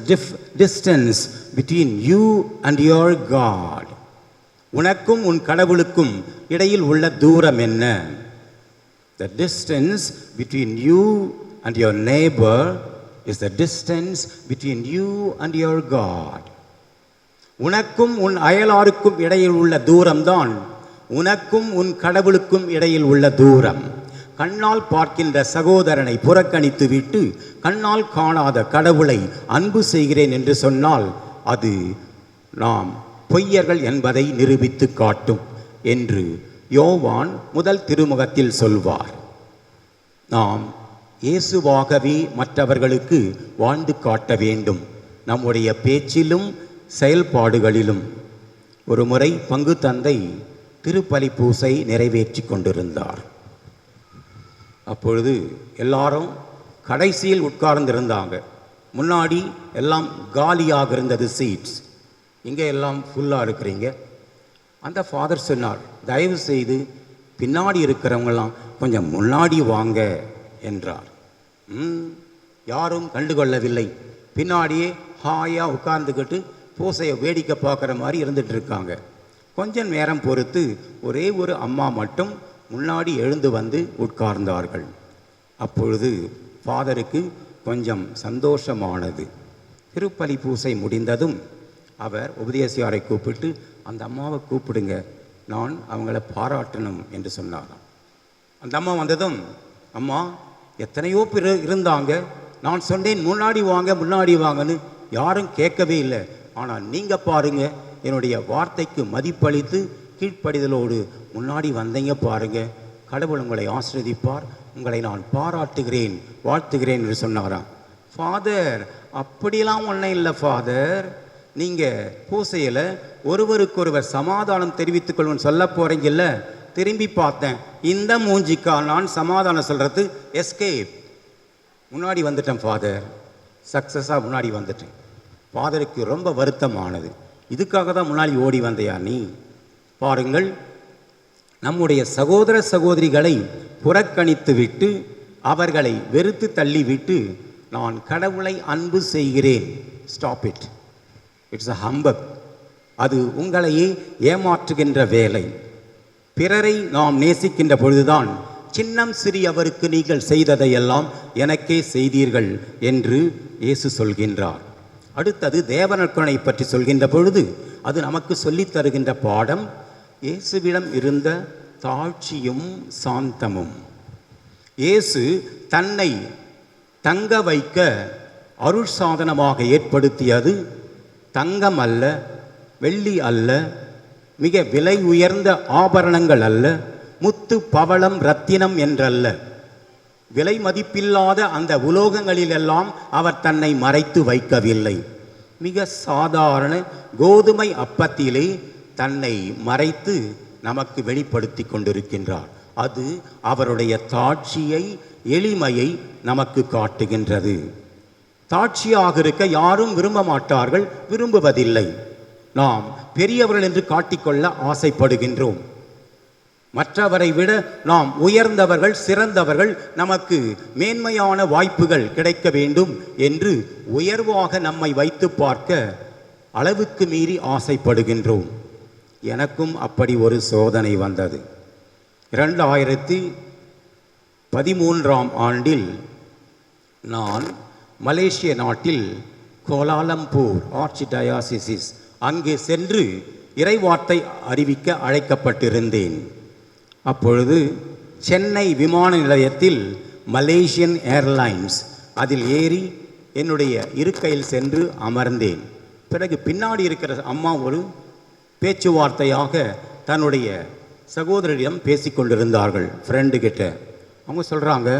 distance between you and your God? உனக்கும் உன் கடவுளுக்கும் இடையில் உள்ள தூரம் என்ன? The distance between you and your neighbor is the distance between you and your God. உனக்கும் உன் அயலாருக்கும் இடையில் உள்ள தூரம்தான் உனக்கும் உன் கடவுளுக்கும் இடையில் உள்ள தூரம். கண்ணால் பார்க்கின்ற சகோதரனை புறக்கணித்து விட்டு கண்ணால் காணாத கடவுளை அன்பு செய்கிறேன் என்று சொன்னால் அது நாம் பொய்யர்கள் என்பதை நிரூபித்து காட்டும் என்று யோவான் முதல் திருமுகத்தில் சொல்வார். நாம் இயேசுவாகவே மற்றவர்களுக்கு வாழ்ந்து காட்ட வேண்டும், நம்முடைய பேச்சிலும் செயல்பாடுகளிலும். ஒரு முறை பங்கு தந்தை திருப்பலி பூசை நிறைவேற்றி கொண்டிருந்தார். அப்பொழுது எல்லாரும் கடைசியில் உட்கார்ந்திருந்தாங்க. முன்னாடி எல்லாம் காலியாக இருந்தது சீட்ஸ். இங்கே எல்லாம் ஃபுல்லாக இருக்கிறீங்க. அந்த ஃபாதர் சொன்னார், தயவு செய்து பின்னாடி இருக்கிறவங்கெல்லாம் கொஞ்சம் முன்னாடி வாங்க என்றார். யாரும் கண்டுகொள்ளவில்லை. பின்னாடியே ஹாயாக உட்கார்ந்துக்கிட்டு பூசையை வேடிக்கை பார்க்குற மாதிரி இருந்துட்டு இருக்காங்க. கொஞ்சம் நேரம் பொறுத்து ஒரே ஒரு அம்மா மட்டும் முன்னாடி எழுந்து வந்து உட்கார்ந்தார்கள். அப்பொழுது ஃபாதருக்கு கொஞ்சம் சந்தோஷமானது. திருப்பலி பூசை முடிந்ததும் அவர் உபதேசியாரை கூப்பிட்டு, அந்த அம்மாவை கூப்பிடுங்க, நான் அவங்கள பாராட்டணும் என்று சொன்னாராம். அந்த அம்மா வந்ததும், அம்மா எத்தனையோ பேர் இருந்தாங்க, நான் சொன்னேன் முன்னாடி வாங்க முன்னாடி வாங்கன்னு, யாரும் கேட்கவே இல்லை. ஆனால் நீங்கள் பாருங்க, என்னுடைய வார்த்தைக்கு மதிப்பளித்து கீழ்ப்படிதலோடு முன்னாடி வந்தீங்க பாருங்க, கடவுள் உங்களை ஆசீர்வதிப்பார், உங்களை நான் பாராட்டுகிறேன் வாழ்த்துகிறேன் என்று சொன்னாராம். ஃபாதர், அப்படிலாம் ஒன்றும் இல்லை ஃபாதர், நீங்கள் பூசையில் ஒருவருக்கொருவர் சமாதானம் தெரிவித்துக் கொள்வோன்னு சொல்ல போகிறீங்கல்ல, திரும்பி பார்த்தேன், இந்த மூஞ்சிக்கா நான் சமாதானம் சொல்கிறது, எஸ்கேப், முன்னாடி வந்துட்டேன் ஃபாதர், சக்ஸஸாக முன்னாடி வந்துட்டேன். ஃபாதருக்கு ரொம்ப வருத்தமானது. இதுக்காக தான் முன்னாடி ஓடி வந்தையா நீ? பாருங்கள், நம்முடைய சகோதர சகோதரிகளை புறக்கணித்து விட்டு அவர்களை வெறுத்து தள்ளிவிட்டு நான் கடவுளை அன்பு செய்கிறேன், stop it, it's a humbug. அது உங்களையே ஏமாற்றுகின்ற வேலை. பிறரை நாம் நேசிக்கின்ற பொழுதுதான் சின்னம் சிறியவருக்கு நீங்கள் செய்ததையெல்லாம் எனக்கே செய்தீர்கள் என்று இயேசு சொல்கின்றார். அடுத்தது தேவநற்கருணை பற்றி சொல்கின்ற பொழுது அது நமக்கு சொல்லித் தருகின்ற பாடம் இயேசுவிடம் இருந்த தாழ்ச்சியும் சாந்தமும். இயேசு தன்னை தங்க வைக்க அருள் சாதனமாக ஏற்படுத்தியது தங்கம் அல்ல, வெள்ளி அல்ல, மிக விலை உயர்ந்த ஆபரணங்கள் அல்ல, முத்து பவளம் ரத்தினம் என்றல்ல, விலை மதிப்பில்லாத அந்த உலோகங்களிலெல்லாம் அவர் தன்னை மறைத்து வைக்கவில்லை. மிக சாதாரண கோதுமை அப்பத்திலே தன்னை மறைத்து நமக்கு வெளிப்படுத்தி கொண்டிருக்கின்றார். அது அவருடைய தாட்சியை, எளிமையை நமக்கு காட்டுகின்றது. தாட்சியாக இருக்க யாரும் விரும்ப மாட்டார்கள், விரும்புவதில்லை. நாம் பெரியவர்கள் என்று காட்டிக்கொள்ள ஆசைப்படுகின்றோம். மற்றவரை விட நாம் உயர்ந்தவர்கள், சிறந்தவர்கள், நமக்கு மேன்மையான வாய்ப்புகள் கிடைக்க வேண்டும் என்று உயர்வாக நம்மை வைத்து பார்க்க அளவுக்கு மீறி ஆசைப்படுகின்றோம். எனக்கும் அப்படி ஒரு சோதனை வந்தது. 2013ஆம் ஆண்டில் நான் மலேசிய நாட்டில் கோலாலம்பூர் ஆர்ச்சி டயாசிசிஸ் அங்கே சென்று இறைவார்த்தை அறிவிக்க அழைக்கப்பட்டிருந்தேன். அப்பொழுது சென்னை விமான நிலையத்தில் மலேசியன் ஏர்லைன்ஸ் அதில் ஏறி என்னுடைய இருக்கையில் சென்று அமர்ந்தேன். பிறகு பின்னாடி இருக்கிற அம்மா ஒரு பேச்சுவார்த்தையாக தன்னுடைய சகோதரிடம் பேசிக்கொண்டிருந்தார்கள், ஃப்ரெண்டு கிட்ட. அவங்க சொல்கிறாங்க,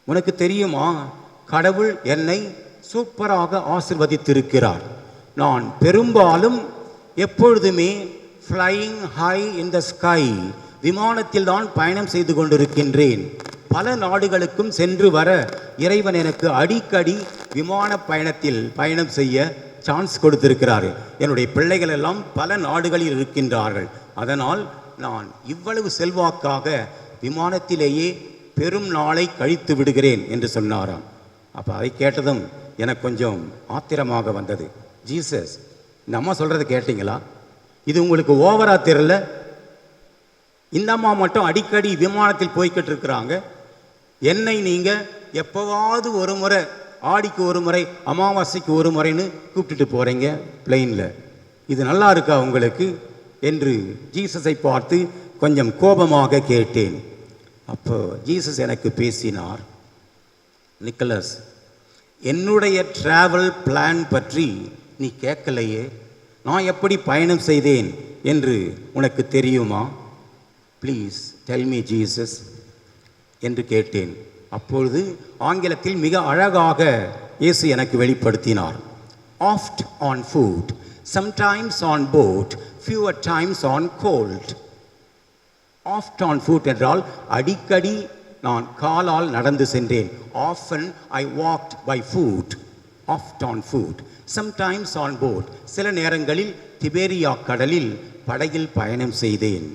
உனக்கு தெரியுமா, கடவுள் என்னை சூப்பராக ஆசிர்வதித்திருக்கிறார். நான் பெரும்பாலும் எப்பொழுதுமே flying high in the sky, விமானத்தில் தான் பயணம் செய்து கொண்டிருக்கின்றேன். பல நாடுகளுக்கும் சென்று வர இறைவன் எனக்கு அடிக்கடி விமான பயணத்தில் பயணம் செய்ய சான்ஸ் கொடுத்திருக்கிறார். என்னுடைய பிள்ளைகள் எல்லாம் பல நாடுகளில் இருக்கின்றார்கள். அதனால் நான் இவ்வளவு செல்வாக்காக விமானத்திலேயே பெரும் நாளை கழித்து விடுகிறேன் என்று சொன்னாராம். அப்போ அதை கேட்டதும் எனக்கு கொஞ்சம் ஆத்திரமாக வந்தது. ஜீசஸ், இந்த அம்மா சொல்கிறது கேட்டீங்களா? இது உங்களுக்கு ஓவரா தெரியல? இந்த அம்மா மட்டும் அடிக்கடி விமானத்தில் போய்கிட்டு இருக்கிறாங்க. என்னை நீங்கள் எப்போவாவது ஒரு முறை, ஆடிக்கு ஒரு முறை, அமாவாசைக்கு ஒரு முறைன்னு கூப்பிட்டுட்டு போகிறீங்க பிளெயினில். இது நல்லா இருக்கா உங்களுக்கு என்று ஜீசஸை பார்த்து கொஞ்சம் கோபமாக கேட்டேன். அப்போ ஜீசஸ் எனக்கு பேசினார், நிக்கலஸ், என்னுடைய டிராவல் பிளான் பற்றி நீ கேட்கலையே, நான் எப்படி பயணம் செய்தேன் என்று உனக்கு தெரியுமா? ப்ளீஸ் டெல் மீ ஜீசஸ் என்று கேட்டேன். அப்பொழுது ஆங்கிலத்தில் மிக அழகாக இயேசு எனக்கு வெளிப்படுத்தினார். Oft on foot, sometimes on boat, fewer times on cold. Oft on foot என்றால் அடிக்கடி நான் காலால் நடந்து சென்றேன். Often I walked by foot. Oft on foot. Sometimes on boat. சில நேரங்களில் திபேரியா கடலில் படகில் பயணம் செய்தேன்.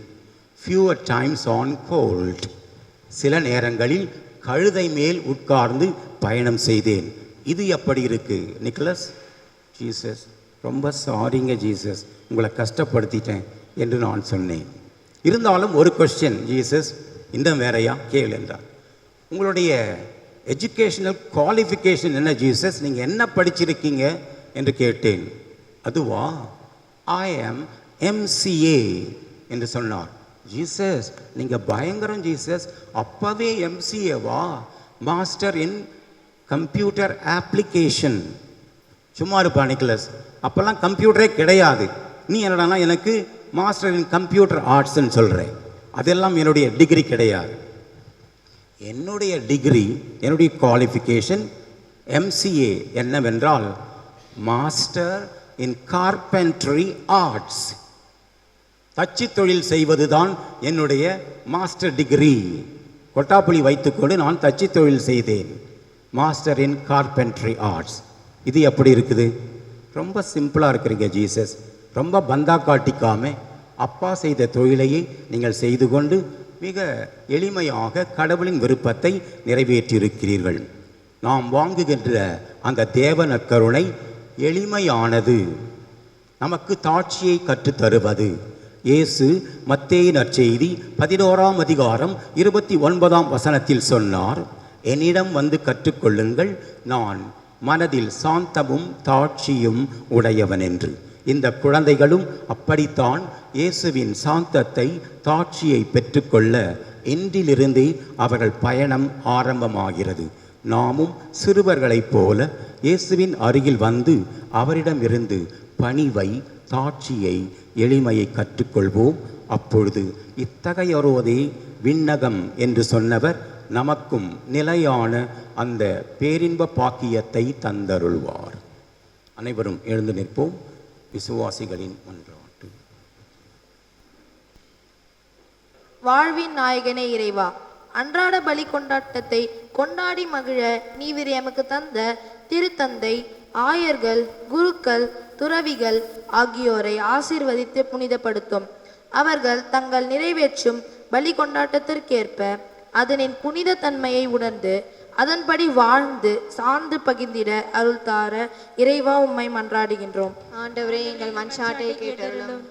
Fewer times on cold. சில நேரங்களில் கழுதை மேல் உட்கார்ந்து பயணம் செய்தேன். இது எப்படி இருக்கு நிக்கலஸ்? ஜீசஸ், ரொம்ப சாரிங்க ஜீசஸ், உங்களை கஷ்டப்படுத்திட்டேன் என்று நான் சொன்னேன். இருந்தாலும் ஒரு கொஸ்டின் ஜீசஸ், இந்த வேறையா கேள் என்றார். உங்களுடைய எஜுகேஷனல் குவாலிஃபிகேஷன் என்ன ஜீசஸ், நீங்கள் என்ன படிச்சிருக்கீங்க என்று கேட்டேன். அதுவா, ஐ ஆம் MCA என்று சொன்னார். ஜீசஸ், நீங்கள் பயங்கரம் ஜீசஸ், அப்போவே MCAவா? Master in computer application. சும்மா இருப்பா நிக்கலஸ், அப்போல்லாம் கம்ப்யூட்டரே கிடையாது. நீ என்னடானா எனக்கு மாஸ்டர் இன் கம்ப்யூட்டர் ஆர்ட்ஸ்ன்னு சொல்கிறேன். அதெல்லாம் என்னுடைய டிகிரி கிடையாது. என்னுடைய டிகிரி, என்னுடைய குவாலிஃபிகேஷன் MCA என்னவென்றால் மாஸ்டர் இன் கார்பென்ட்ரி ஆர்ட்ஸ். தச்சு தொழில் செய்வது தான் என்னுடைய மாஸ்டர் டிகிரி. கொட்டாப்புளி வைத்துக்கொண்டு நான் தச்சு தொழில் செய்தேன். Master in carpentry arts. இது எப்படி இருக்குது? ரொம்ப சிம்பிளாக இருக்கிறீங்க ஜீசஸ். ரொம்ப பந்தா காட்டிக்காம அப்பா செய்த தொழிலையே நீங்கள் செய்து கொண்டு மிக எளிமையாக கடவுளின் விருப்பத்தை நிறைவேற்றியிருக்கிறீர்கள். நாம் வாங்குகின்ற அந்த தேவ நற்கருணை எளிமையானது, நமக்கு தாட்சியை கற்றுத்தருவது. இயேசு மத்தேயு நற்செய்தி 11ஆம் அதிகாரம் 29ஆம் வசனத்தில் சொன்னார், என்னிடம் வந்து கற்றுக்கொள்ளுங்கள், நான் மனதில் சாந்தமும் தாட்சியும் உடையவன் என்று. இந்த குழந்தைகளும் அப்படித்தான் இயேசுவின் சாந்தத்தை, தாட்சியை பெற்றுக்கொள்ள இன்றிலிருந்தே அவர்கள் பயணம் ஆரம்பமாகிறது. நாமும் சிறுவர்களைப் போல இயேசுவின் அருகில் வந்து அவரிடமிருந்து பணிவை, தாட்சியை, எளிமையை கற்றுக்கொள்வோம். அப்பொழுது இத்தகையோரோதே விண்ணகம் என்று சொன்னவர் நமக்கும் நிலையான அந்த பேரின்ப பாக்கியத்தை தந்தருள்வார். அனைவரும் எழுந்து நிற்போம். விசுவாசிகளின் மன்றாட்டு. வாழ்வின் நாயகனே இறைவா, அன்றாட பலி கொண்டாட்டத்தை கொண்டாடி மகிழ நீவிர் எமக்கு தந்த திருத்தந்தை, ஆயர்கள், குருக்கள், துறவிகள் ஆகியோரை ஆசீர்வதித்து புனிதப்படுத்தும். அவர்கள் தங்கள் நிறைவேற்றும் பலி கொண்டாட்டத்திற்கேற்ப அதனின் புனித தன்மையை உணர்ந்து அதன்படி வாழ்ந்து சார்ந்து பகிர்ந்திட அருள் தார இறைவா உம்மை மன்றாடுகின்றோம். ஆண்டவரே, எங்கள் மன்றாட்டை கேட்டருளும்.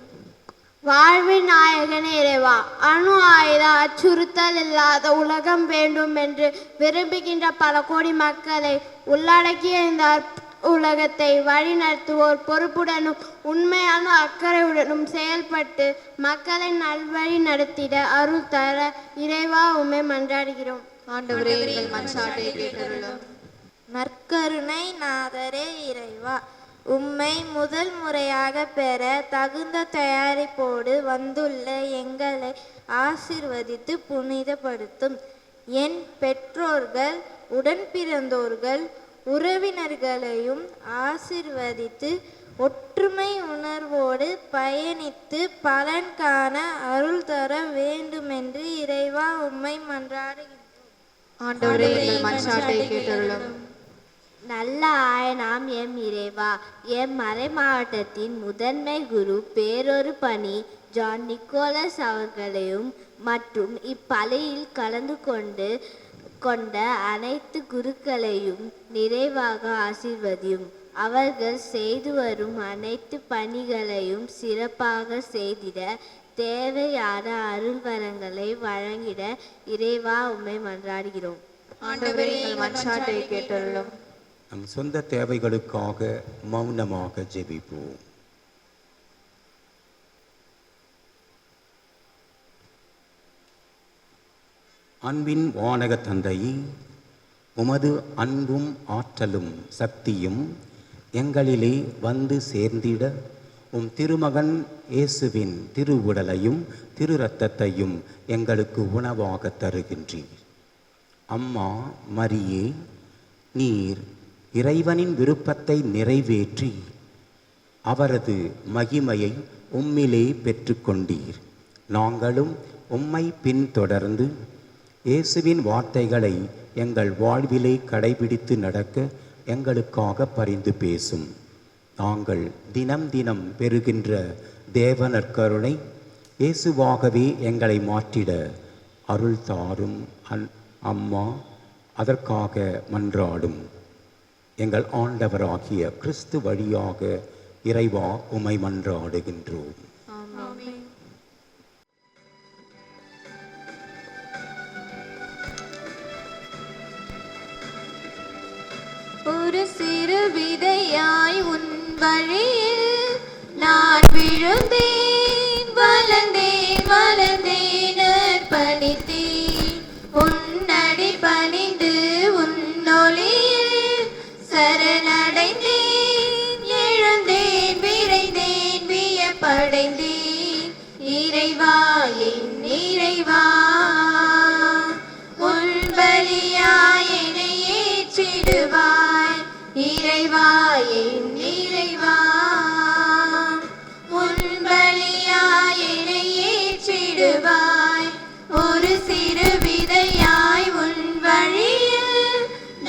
வாழ்வின் நாயகனே இறைவா, அணு ஆயுத அச்சுறுத்தல் இல்லாத உலகம் வேண்டும் என்று விரும்புகின்ற பல கோடி மக்களை உள்ளடக்கிய இந்த உலகத்தை வழிநடத்துவோர் பொறுப்புடனும் உண்மையான அக்கறையுடனும் செயல்பட்டு மக்களை நல்வழி நடத்திட அருள் தர இறைவா உம்மை மன்றாடுகிறோம். ஆண்டவரே, எங்கள் மன்றாட்டை கேட்டருளும். நற்கருணை நாதரே இறைவா, உம்மை முதல் முறையாக பெற தகுந்த தயாரிப்போடு வந்துள்ள எங்களை ஆசிர்வதித்து புனிதப்படுத்தும். என் பெற்றோர்கள், உடன் பிறந்தோர்கள், உறவினர்களையும் ஆசிர்வதித்து ஒற்றுமை உணர்வோடு பயணித்து பலன் காண அருள் தர வேண்டுமென்று இறைவா உம்மை மன்றாடுகிறோம். ஆண்டவரே, எங்கள் மன்றாட்டை கேட்டருளும். நல்ல ஆயனாம் எம் இறைவா, எம் மறை மாவட்டத்தின் முதன்மை குரு பேரொரு பணி ஜான் நிக்கோலஸ் அவர்களையும் மற்றும் இப்பலியில் கலந்து கொண்ட அனைத்து குருக்களையும் நிறைவாக ஆசீர்வதியும். அவர்கள் செய்து வரும் அனைத்து பணிகளையும் சிறப்பாக செய்திட தேவையான அருள்வரங்களை வழங்கிட இறைவா உம்மை மன்றாடுகிறோம். ஆண்டவரே எங்கள் மன்றாட்டை கேட்டருளும். நம் சொந்த தேவைகளுக்காக மௌனமாக ஜெபிப்போம். அன்பின் வானக தந்தையே, உமது அன்பும் ஆற்றலும் சக்தியும் எங்களிலே வந்து சேர்ந்திட உம் திருமகன் இயேசுவின் திருவுடலையும் திரு இரத்தத்தையும் எங்களுக்கு உணவாக தருகின்றீர். அம்மா மரியே, நீர் இறைவனின் விருப்பத்தை நிறைவேற்றி அவரது மகிமையை உம்மிலே பெற்றுக்கொண்டீர். நாங்களும் உம்மை பின்தொடர்ந்து இயேசுவின் வார்த்தைகளை எங்கள் வாழ்விலே கடைபிடித்து நடக்க எங்களுக்காக பரிந்து பேசும். நாங்கள் தினம் தினம் பெறுகின்ற தேவ நற்கருணை இயேசுவாகவே எங்களை மாற்றிட அருள் தாரும். அம்மா, அதற்காக மன்றாடும். எங்கள் ஆண்டவராகிய கிறிஸ்து வழியாக இறைவா உம்மை மன்றாடுகின்றோம். ஒரு சிறு விதையாய் உன் வழியில் நான் விழுந்தேன், வளர்ந்தேன் வளர்ந்தேன் அர்ப்பணித்தேன். உன்னடி பணிந்து உன்னொளியில் சரணடைந்தேன், எழுந்தேன் விரைந்தேன் வியப்படைந்தேன். இறைவா என் இறைவா, உன் பலியாய் என்னை ஏற்றிடுவாய். இறைவா என் இறைவா, உன் பலியாய் என்னை ஏற்றிடுவாய். ஒரு சிறு விதையாய் உன் வழியில்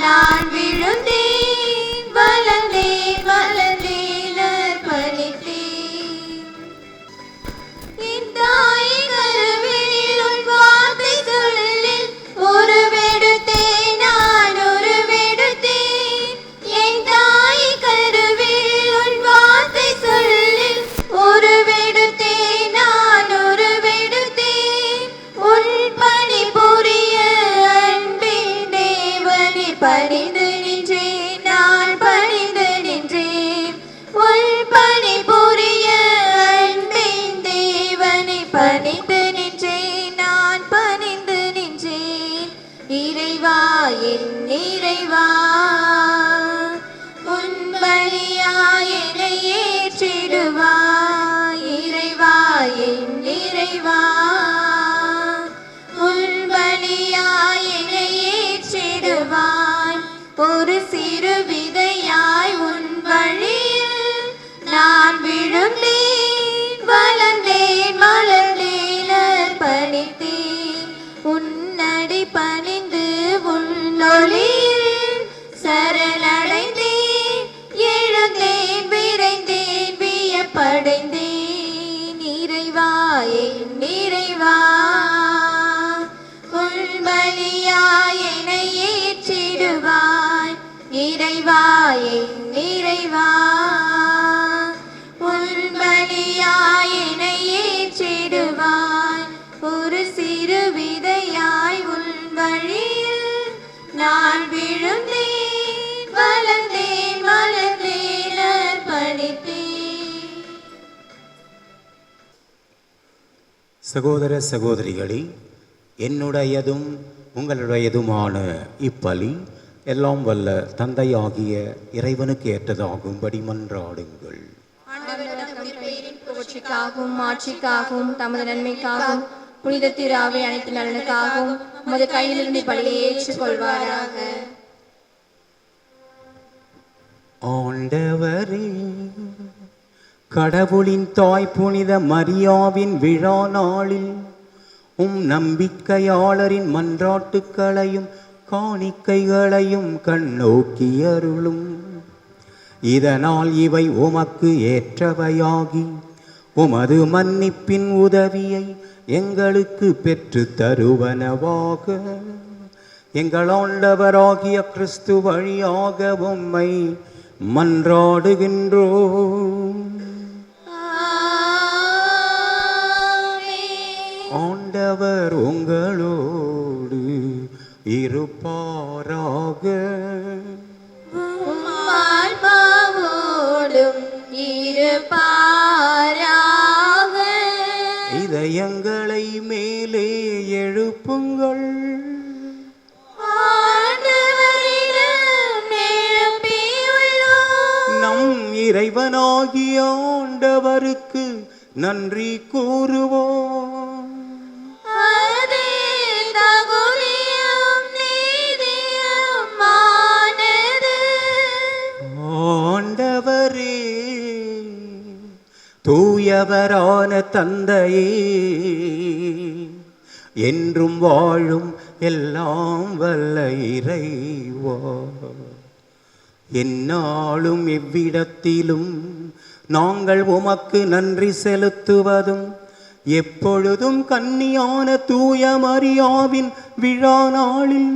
நான் விழுந்தேன், வளர்ந்தேன் வளர்ந்தேன் அர்ப்பணித்தேன். என் தாய் கருவில் உன் வார்த்தை சொல்லில் உருவெடுத்தேன், நான் உருவெடுத்தேன். என் தாய் கருவில் உன் வார்த்தை சொல்லில் உருவெடுத்தேன், நான் உருவெடுத்தேன். உன் பணி புரிய அன்பின் தேவனை பணிந்து நின்றேன், நான் பணிந்து நின்றேன். உன் பணி புரிய அன்பின் தேவனை பணிந்து நின்றேன், நான் பணிந்து நின்றேன். இறைவா என் இறைவா, உன் பலியாய் என்னை ஏற்றிடுவாய். இறைவா என் இறைவா, உன் பலியாய் என்னை ஏற்றிடுவாய். ஒரு சிறு விதையாய் உன் வழியில் நான் விழுந்தேன், வளர்ந்தேன் வளர்ந்தேன் அர்ப்பணித்தேன். உன்னடி பணிந்து உன்னொளியில் சரணடைந்தேன், எழுந்தேன் விரைந்தேன் வியப்படைந்தேன். இறைவா என் இறைவா, உன் பலியாய் என்னை ஏற்றிடுவாய். இறைவா என் இறைவா, உன் பலியாய் என்னை ஏற்றிடுவாய். ஒரு சிறு விதையாய் உன் வழியில் நான் விழுந்தேன், வளர்ந்தேன் வளர்ந்தேன் அர்ப்பணித்தேன். சகோதர சகோதரிகளே, என்னுடையதும் உங்களுடையதுமான இப்பலி எல்லாம் வல்ல தந்தையாகிய இறைவனுக்கு ஏற்றதாகும்படி மன்றாடுங்கள். புகழ்ச்சிக்காகவும் ஆட்சிக்காகவும் தமது நன்மைக்காகவும் புனித திராவை அனைத்து நலனுக்காகவும் உமது கையிலிருந்து பலியை ஏற்றுக்கொள்வாராக. ஆண்டவரே, கடவுளின் தாய் புனித மரியாவின் விழா நாளில் உம் நம்பிக்கையாளரின் மன்றாட்டுக்களையும் காணிக்கைகளையும் கண்ணோக்கி அருளும். இதனால் இவை உமக்கு ஏற்றவையாகி உமது மன்னிப்பின் உதவியை எங்களுக்கு பெற்று தருவனவாக. எங்கள் ஆண்டவராகிய கிறிஸ்து வழியாக உம்மை மன்றாடுகின்றோம். ஆண்டவர் உங்களோடு இருப்பாராக. ஆன்மாவோடும் இருப்பாராக. இதயங்களை மேலே எழுப்புங்கள். ஆண்டவரிடம் எழுப்பியுள்ளோம். நம் இறைவனாகிய ஆண்டவருக்கு நன்றி கூறுவோம். அதே தகுதியும் நீதியுமானது. ஆண்டவரே, தூயவரான தந்தையே, என்றும் வாழும் எல்லாம் வல்ல இறைவா, எந்நாளும் எவ்விடத்திலும் நாங்கள் உமக்கு நன்றி செலுத்துவதும் எப்பொழுதும் கன்னியான தூய மரியாவின் விழா நாளில்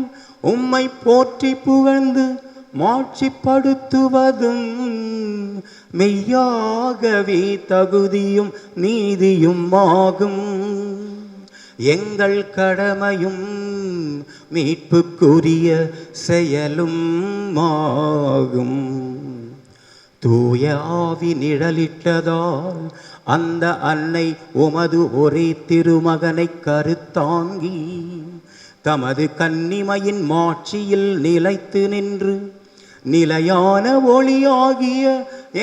உம்மை போற்றி புகழ்ந்து மாட்சிப்படுத்துவதும் மெய்யாகவே தகுதியும் நீதியும் ஆகும். எங்கள் கடமையும் மீட்புக்குரிய செயலும் ஆகும். தூய ஆவி நிழலிட்டதால் அந்த அன்னை உமது ஒரே திருமகனை கருத்தாங்கி தமது கன்னிமையின் மாட்சியில் நிலைத்து நின்று நிலையான ஒளியாகிய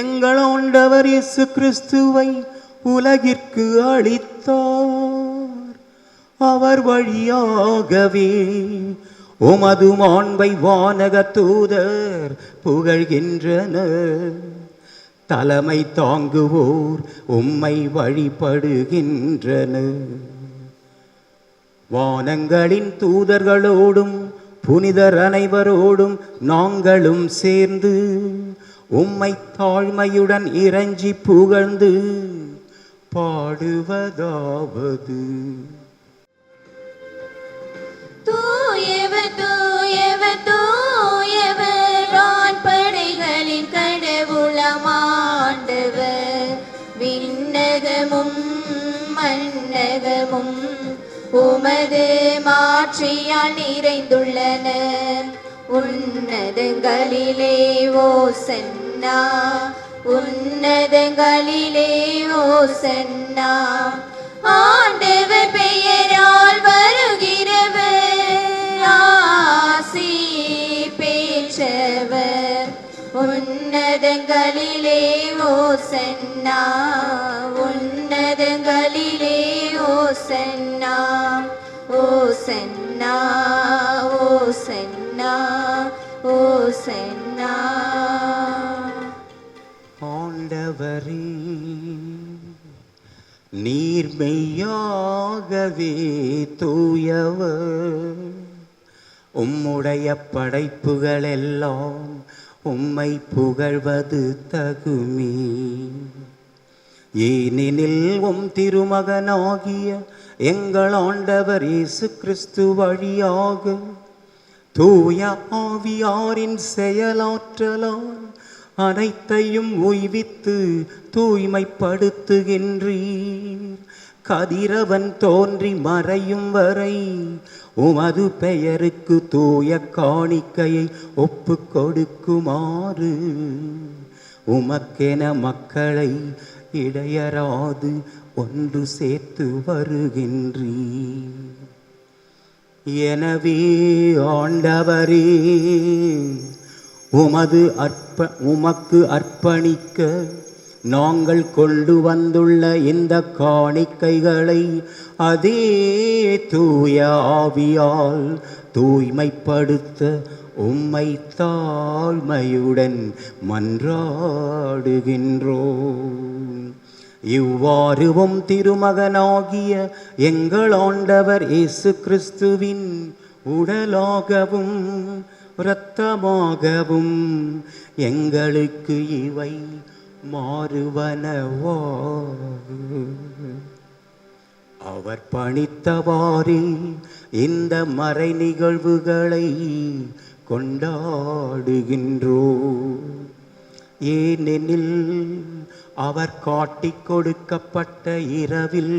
எங்கள் ஆண்டவர் இயேசு கிறிஸ்துவை உலகிற்கு அளித்தார். அவர் வழியாகவே உமது மாண்பை வானக தூதர் புகழ்கின்றனர். தலைமை தாங்குவோர் உம்மை வழிபடுகின்றனர். வானங்களின் தூதர்களோடும் புனிதர் அனைவரோடும் நாங்களும் சேர்ந்து உம்மை தாழ்மையுடன் இறைஞ்சி புகழ்ந்து பாடுவதாவது: தூயவர் தூயவர் தூயவர் வான்படைகளின் கடவுளமாண்டவர். விண்ணகமும் மண்ணகமும் உமது மாட்சியால் நிறைந்துள்ளன. உன்னதங்களிலே ஓசன்னா, உன்னதங்களிலே ஓசன்னா. ஆண்டவர் பெயரால் வருகிறவர் ஆசி பெற்றவர். உன்னதங்களிலே ஓசன்னா, உன்னதங்களிலே ஓசன்னா. ஓசன்னா ஓசன்னா ஓசன்னா. ஆண்டவரே, நீர் மெய்யாகவே தூயவர். உம்முடைய படைப்புகள் எல்லாம் உம்மை புகழ்வது தகுமே. ஏனெனில் உம் திருமகனாகிய எங்கள் ஆண்டவர் இயேசு கிறிஸ்து வழியாக தூய ஆவியாரின் செயலாற்றலால் அனைத்தையும் உய்வித்து தூய்மைப்படுத்துகின்றீர். கதிரவன் தோன்றி மறையும் வரை உமது பெயருக்கு தூய காணிக்கையை ஒப்பு கொடுக்குமாறு உமக்கென மக்களை இடையராது ஒன்று சேர்த்து வருகின்றீர். எனவே ஆண்டவரே, உமக்கு அர்ப்பணிக்க நாங்கள் கொண்டு வந்துள்ள இந்த காணிக்கைகளை அதே தூய ஆவியால் தூய்மைப்படுத்த உம்மை தாழ்மையுடன் மன்றாடுகின்றோம். இவ்வாறு உம் திருமகனாகிய எங்கள் ஆண்டவர் இயேசு கிறிஸ்துவின் உடலாகவும் இரத்தமாகவும் எங்களுக்கு இவை மாறுவனவா. அவர் பணித்தவாறே இந்த மறை நிகழ்வுகளை கொண்டாடுகின்றோம். ஏனெனில் அவர் காட்டிக் கொடுக்கப்பட்ட இரவில்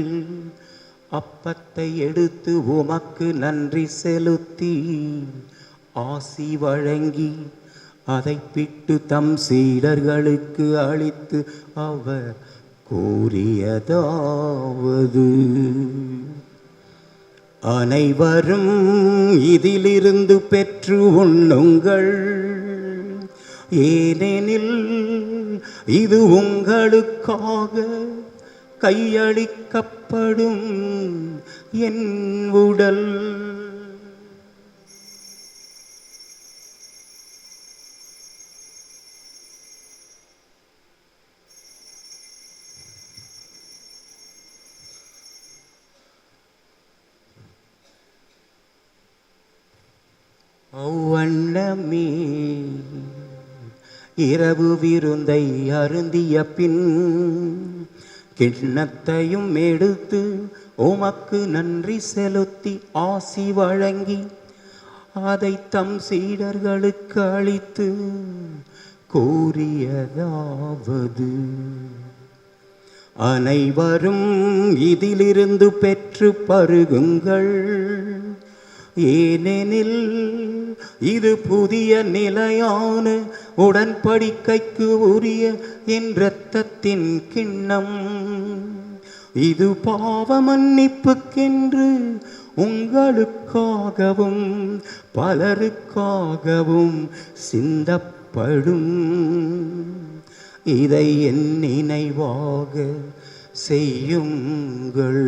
அப்பத்தை எடுத்து உமக்கு நன்றி செலுத்தி ஆசி வழங்கி அதை பிட்டு தம் சீடர்களுக்கு அளித்து அவர் கூறியதாவது, அனைவரும் இதிலிருந்து பெற்று உண்ணுங்கள், ஏனெனில் இது உங்களுக்காக கையளிக்கப்படும் என் உடல். அவ்வண்ணமே இரவு விருந்தை அருந்திய பின் கிண்ணத்தையும் எடுத்து உமக்கு நன்றி செலுத்தி ஆசி வழங்கி அதை தம் சீடர்களுக்கு அளித்து கூறியதாவது, அனைவரும் இதிலிருந்து பெற்று பருகுங்கள், ஏனெனில் இது புதிய நிலையான உடன்படிக்கைக்கு உரிய என் இரத்தத்தின் கிண்ணம். இது பாவ மன்னிப்புக்கென்று உங்களுக்காகவும் பலருக்காகவும் சிந்தப்படும். இதை என் நினைவாக செய்யுங்கள்.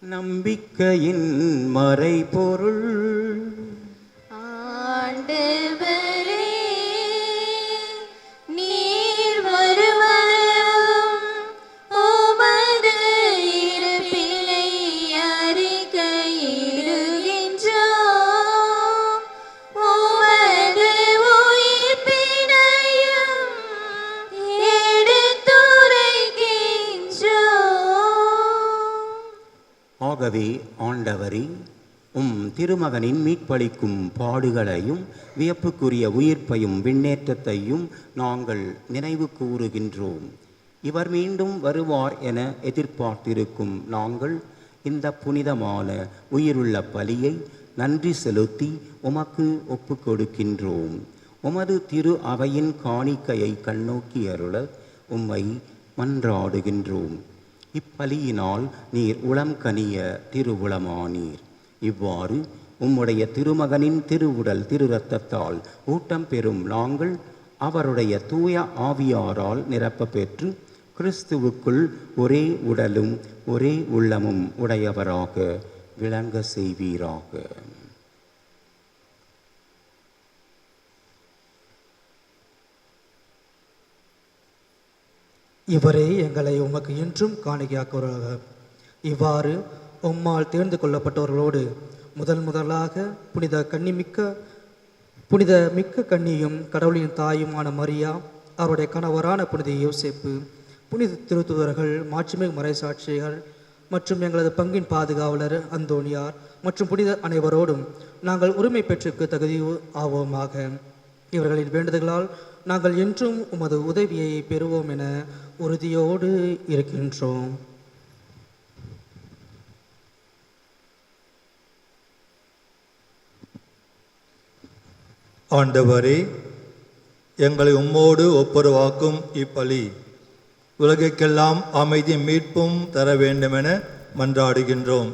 நம்பிக்கையின் மறைபொருள். ஆண்டவரே, நீர் வருவதும் உமது இருப்பினை அறிக்கையிடுகின்றோம், உமது உயிர்ப்பினையும் எடுத்துரைக்கின்றோம். ஆகவே ஆண்டவரே, உம் திருமகனின் மீட்பளிக்கும் பாடுகளையும் வியப்புக்குரிய உயிர்ப்பையும் விண்ணேற்றத்தையும் நாங்கள் நினைவு கூறுகின்றோம். இவர் மீண்டும் வருவார் என எதிர்பார்த்திருக்கும் நாங்கள் இந்த புனிதமான உயிருள்ள பலியை நன்றி செலுத்தி உமக்கு ஒப்பு கொடுக்கின்றோம். உமது திரு அவையின் காணிக்கையை கண்ணோக்கி அருள உம்மை மன்றாடுகின்றோம். இப்பலியினால் நீர் உளம் கனிய திருவுளமானீர். இவ்வாறு உம்முடைய திருமகனின் திருவுடல் திரு இரத்தத்தால் ஊட்டம் பெறும் நாங்கள் அவருடைய தூய ஆவியாரால் நிரப்ப பெற்று கிறிஸ்துவுக்குள் ஒரே உடலும் ஒரே உள்ளமும் உடையவராக விளங்க செய்வீராக. இவரே எங்களை உமக்கு இன்றும் காணிக்கையாக்குவராக. இவ்வாறு உம்மால் தேர்ந்து கொள்ளப்பட்டவர்களோடு முதலாக புனித மிக்க கன்னியும் கடவுளின் தாயுமான மரியா, அவருடைய கணவரான புனித யோசேப்பு, புனித திருத்தூதர்கள், மாட்சிமிகு மறைசாட்சிகள் மற்றும் எங்களது பங்கின் பாதுகாவலர் அந்தோனியார் மற்றும் புனித அனைவரோடும் நாங்கள் உரிமை பெற்றுக்கு தகுதி ஆவோமாக. இவர்களின் வேண்டுதல்களால் நாங்கள் என்றும் உமது உதவியை பெறுவோம் என உறுதியோடு இருக்கின்றோம். ஆண்டவரே, எங்களை உம்மோடு ஒப்புரவாக்கும் இப்பலி உலகிற்கெல்லாம் அமைதி மீட்பும் தர வேண்டுமென மன்றாடுகின்றோம்.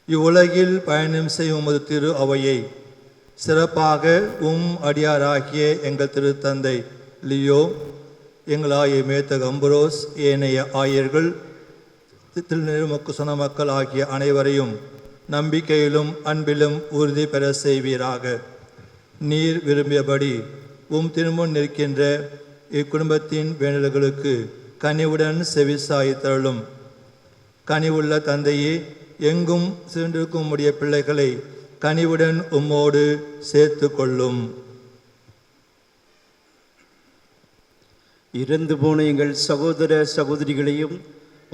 இவ்வுலகில் பயணம் செய்யும் உமது திரு அவையை சிறப்பாக அடியாராகிய எங்கள் திருத்தந்தை லியோ, எங்களாகிய மேத்தக அம்புரோஸ், ஏனைய ஆயர்கள், திருநெருமக்குசன மக்கள் ஆகிய அனைவரையும் நம்பிக்கையிலும் அன்பிலும் உறுதி பெற செய்வீராக. நீர் விரும்பியபடி திருமுன் நிற்கின்ற இக்குடும்பத்தின் வேண்டல்களுக்கு கனிவுடன் செவிசாய்த்தருளும். கனிவுள்ள தந்தையே, எங்கும் சென்றிருக்கும் உடைய பிள்ளைகளை கனிவுடன் உம்மோடு சேர்த்து கொள்ளும். இறந்து போன எங்கள் சகோதர சகோதரிகளையும்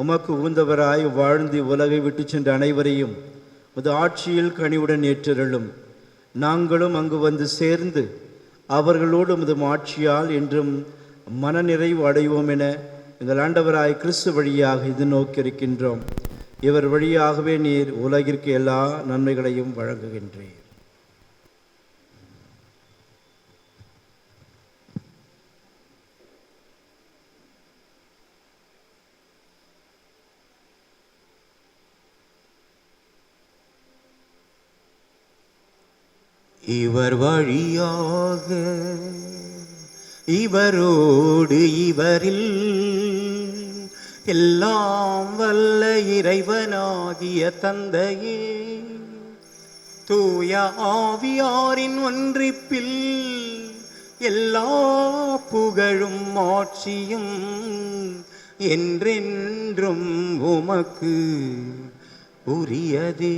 உமக்கு உகந்தவராய் வாழ்ந்து உலகை விட்டு சென்ற அனைவரையும் உமது ஆட்சியில் கனிவுடன் ஏற்றருளும். நாங்களும் அங்கு வந்து சேர்ந்து அவர்களோடு உமது ஆட்சியால் என்றும் மனநிறைவு அடைவோம் என எங்கள் ஆண்டவராய் கிறிஸ்து வழியாக இது நோக்கியிருக்கின்றோம். இவர் வழியாகவே நீர் உலகிற்கு எல்லா நன்மைகளையும் வழங்குகின்றீர். இவர் வழியாக இவரோடு இவரில் எல்லாம் வல்ல இறைவனாகிய தந்தையே, தூய ஆவியாரின் ஒன்றிப்பில் எல்லா புகழும் ஆட்சியும் என்றென்றும் உமக்கு உரியதே.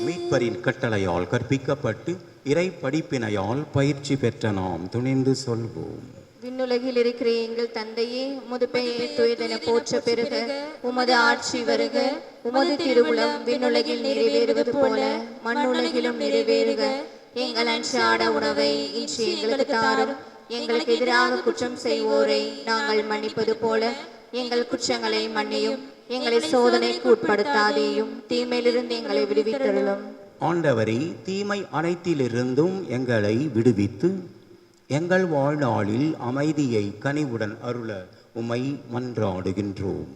மீட்பரின் கட்டளையால் கற்பிக்கப்பட்டு இறை படிப்பினையால் பயிற்சி பெற்ற நாம் துணிந்து சொல்வோம். விண்ணுலகில் இருக்கிற எங்கள் தந்தையே, உமது பெயர் தூயதென போற்ற பெருக, உமது ஆட்சி வருக, உமது திருவுளம் விண்ணுலகில் நிறைவேறுவது போல மண்ணுலகிலும் நிறைவேறுக. எங்கள் அன்றாட உணவை இன்று எங்களுக்கு தாரும். எங்களுக்கு எதிராக குற்றம் செய்வோரை நாங்கள் மன்னிப்பது போல எங்கள் குற்றங்களை மன்னியும். எங்களை சோதனைக்கு உட்படுத்தாதேயும், தீமையிலிருந்து எங்களை விடுவித்தருளும். ஆண்டவரே, தீமை அனைத்திலிருந்தும் எங்களை விடுவித்து எங்கள் வாழ்நாளில் அமைதியை கனிவுடன் அருள உம்மை மன்றாடுகின்றோம்.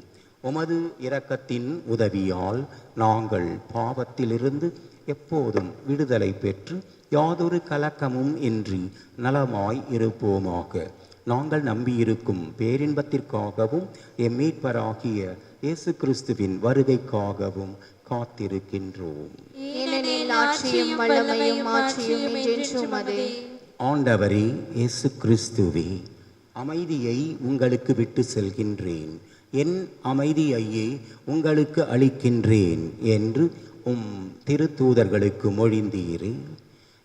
உமது இரக்கத்தின் உதவியால் நாங்கள் பாவத்திலிருந்து எப்போதும் விடுதலை பெற்று யாதொரு கலக்கமும் இன்றி நலமாய் இருப்போமாக. நாங்கள் நம்பியிருக்கும் பேரின்பத்திற்காகவும் எம் மீட்பராகிய இயேசு கிறிஸ்துவின் வருகைக்காகவும் காத்திருக்கின்றோம். ஏனெனில் ஆட்சியும் வல்லமையும் மாட்சியும் என்றென்றும் உமதே. ஆண்டவரே இயேசு கிறிஸ்துவே, அமைதியை உங்களுக்கு விட்டு செல்கின்றேன், என் அமைதியையே உங்களுக்கு அளிக்கின்றேன் என்று உம் திருத்தூதர்களுக்கு மொழிந்தீரே.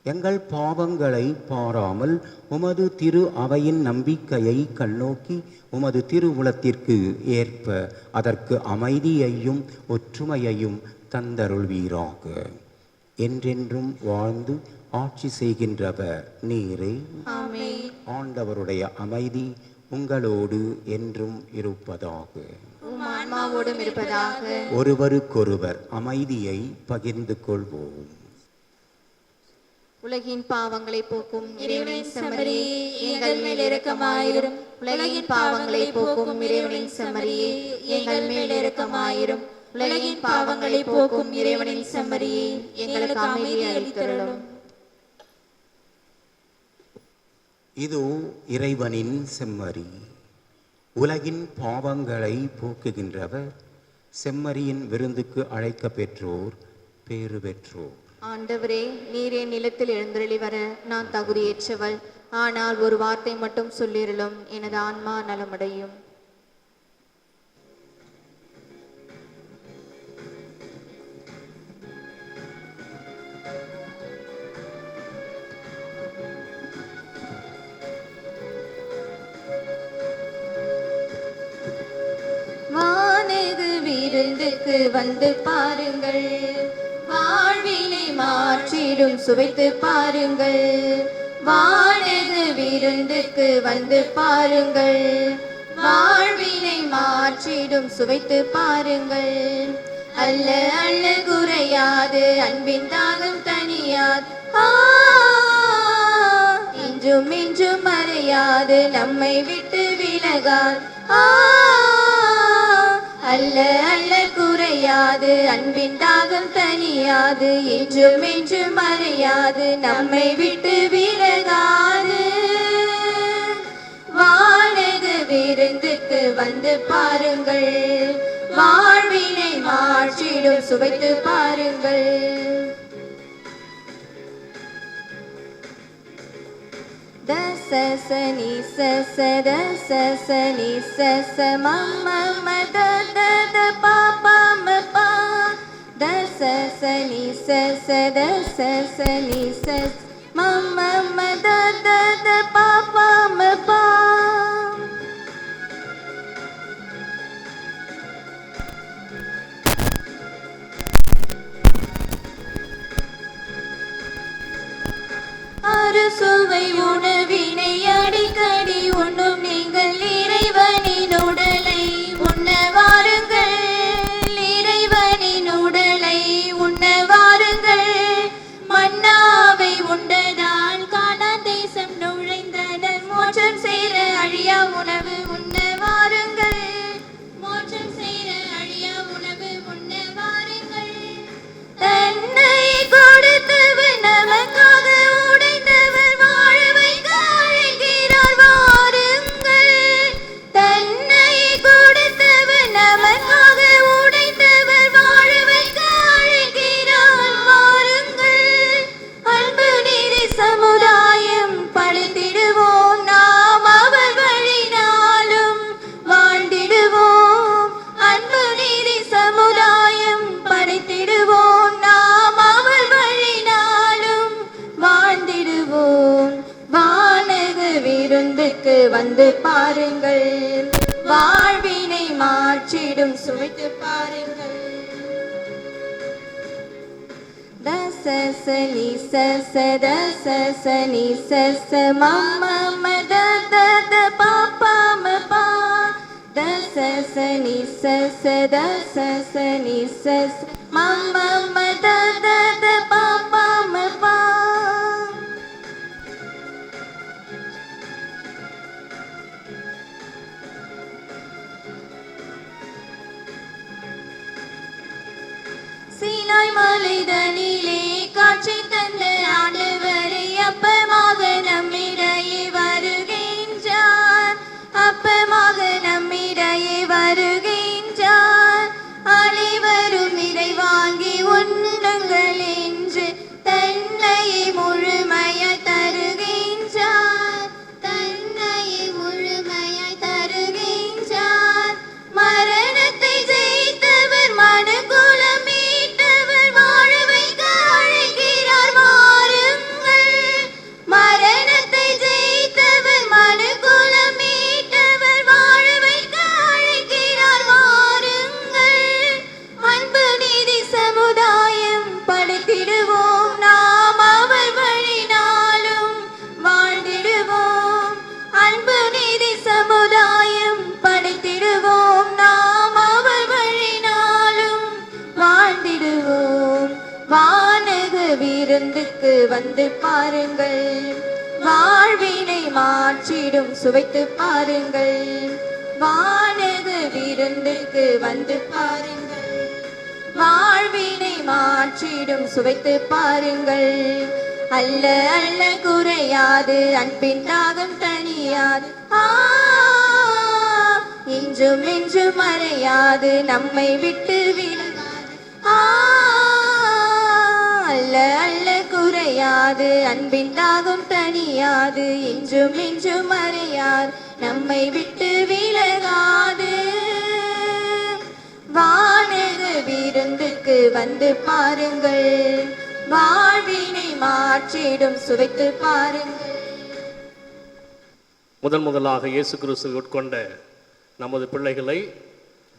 எங்கள் பாவங்களை பாராமல் உமது திரு அவையின் நம்பிக்கையை கண்ணோக்கி உமது திருவுளத்திற்கு ஏற்ப அதற்கு அமைதியையும் ஒற்றுமையையும் தந்தருள்வீராக. என்றென்றும் வாழ்ந்து ஆட்சி செய்கின்றவர் நீரே. ஆண்டவருடைய அமைதி உங்களோடு என்றும் இருப்பதாக. ஒருவருக்கொருவர் அமைதியை பகிர்ந்து கொள்வோம். உலகின் பாவங்களை போக்கும் இறைவனின் செம்மறியே, எங்கள் மேல் இரக்கமாயிரும். உலகின் பாவங்களை போக்கும் இறைவனின் செம்மறியே, எங்கள் மேல் இரக்கமாயிரும். உலகின் பாவங்களை போக்கும் இறைவனின் செம்மறியே, எங்களுக்கு அமைதி அளித்தருளும். இதோ இறைவனின் செம்மறி, உலகின் பாவங்களை போக்குகின்றவர். செம்மறியின் விருந்துக்கு அழைக்க பெற்றோர் பேறு பெற்றோர். ஆண்டவரே, நீரே நிலத்தில் எழுந்தருளி வர நான் தகுதியேற்றவள். ஆனால் ஒரு வார்த்தை மட்டும் சொல்லிருளும், எனது ஆன்மா நலமடையும். வானது விருந்துக்கு வந்து பாருங்கள், வாழ்வினை மாற்றிடும் சுவைத்து பாருங்கள். வானது விருந்துக்கு வந்து பாருங்கள், வாழ்வினை மாற்றிடும் சுவைத்து பாருங்கள். அல்ல அல்ல குறையாது அன்பின் தாகம் தனியாது, இன்றும் இன்றும் மறையாது நம்மை விட்டு விலகாது. அல்ல அல்ல குறையாது அன்பின் தாகம் தனியாது, என்றும் என்றும் மறையாது நம்மை விட்டு விலகாது. வானது விருந்துக்கு வந்து பாருங்கள், வாழ்வினை மாற்றிடும் சுவைத்து பாருங்கள். த ச ச நீ ச ச த ச ச நீ ச ச ம ம ம த த த ப ப ம ப த ச ச நீ ச ச த ச ச நீ ச ம ம ம த த த ப ப ம ப. அறுசுவை உணவினை அடிக்கடி உண்ணும் நீங்கள் இறைவனின் உடலை உண்ண வாருங்கள். இறைவனின் உடலை உண்ண வாருங்கள். மன்னாவை உண்டதால் கானான் தேசம் நுழைந்தனர். மோட்சம் சேர அழியா உணவு உண்ண வாருங்கள். மோட்சம் சேர அழியா உணவு உண்ண வாருங்கள். தன்னை கொடுத்தவர் நமக்காக உடைந்தவர் வாழ வைக்க அழைக்கிறார் வாருங்கள். தன்னை கொடுத்தவர் நமக்காக உடைந்தவர் வாழ வைக்க அழைக்கிறார் வாருங்கள். அன்பு நீதி சமுதாயம் படைத்திடுவோம் நாம் அவர் வழினாலும் வாழ்ந்திடுவோம். அன்பு நீதி சமுதாயம் படைத்திடுவோம் நாம் அவர் வழினாலும் வாழ்ந்திடுவோம். வானக விருந்துக்கு வந்து பாருங்கள். வாழ்வினை மாற்றிடும் சுவைத்து பாருங்கள். த ச ச நீ ச ச த ச ச நீ ச ச ம ம ம த த த ப ப ம ப த ச ச நீ ச ச த ச ச நீ ச ச ம ம ம த த த ப ப ம ப. சீனாய் மலைதனிலே காட்சி தந்த ஆண்டவரை அப்பமாக நம்மிடையே வருகின்றார். அப்பமாக நம்மிடையே வருகின்றார். அனைவரும் இதை வாங்கி உண்ணுங்கள் என்று தன்னையை முழுமையாய் தருகின்றார். தன்னையை முழுமையாய் தருகின்றார். மரணத்தை ஜெயித்தவர் மனுக்குலம் மீட்டவர் வாழ வைக்க அழைக்கிறார் வாருங்கள். மரணத்தை ஜெயித்தவர் மனுக்குலம் மீட்டவர் வாழ வைக்க அழைக்கிறார் வாருங்கள். அன்பு நீதி சமுதாயம் படைத்திடுவோம் நாம் அவர் வழினாலும் வாழ்ந்திடுவோம். அன்பு நீதி சமுதாயம் படைத்திடுவோம் நாம் அவர் வழினாலும் வாழ்ந்திடுவோம். வானக விருந்துக்கு வந்து பாருங்கள். வாழ்வினை மாற்றிடும் சுவைத்து பாருங்கள். வானக விருந்துக்கு வந்து பாருங்கள். வாழ்வினை மாற்றிடும் சுவைத்து பாருங்கள். அல்ல அல்ல குறையாது அன்பின் தாகம் தனியாது. இன்றும் இன்றும் மறையாது நம்மை விட்டு விலகாது. அல்ல அல்ல குறையாது அன்பின் தாகம் தனியாது. இன்றும் இன்றும் மறையாது நம்மை விட்டு விலகாது. வானக விருந்துக்கு வந்து பாருங்கள். வாழ்வினை மாற்றிடும் சுவைத்து பாருங்கள். முதலாக இயேசு கிறிஸ்துவை உட்கொண்ட நமது பிள்ளைகளை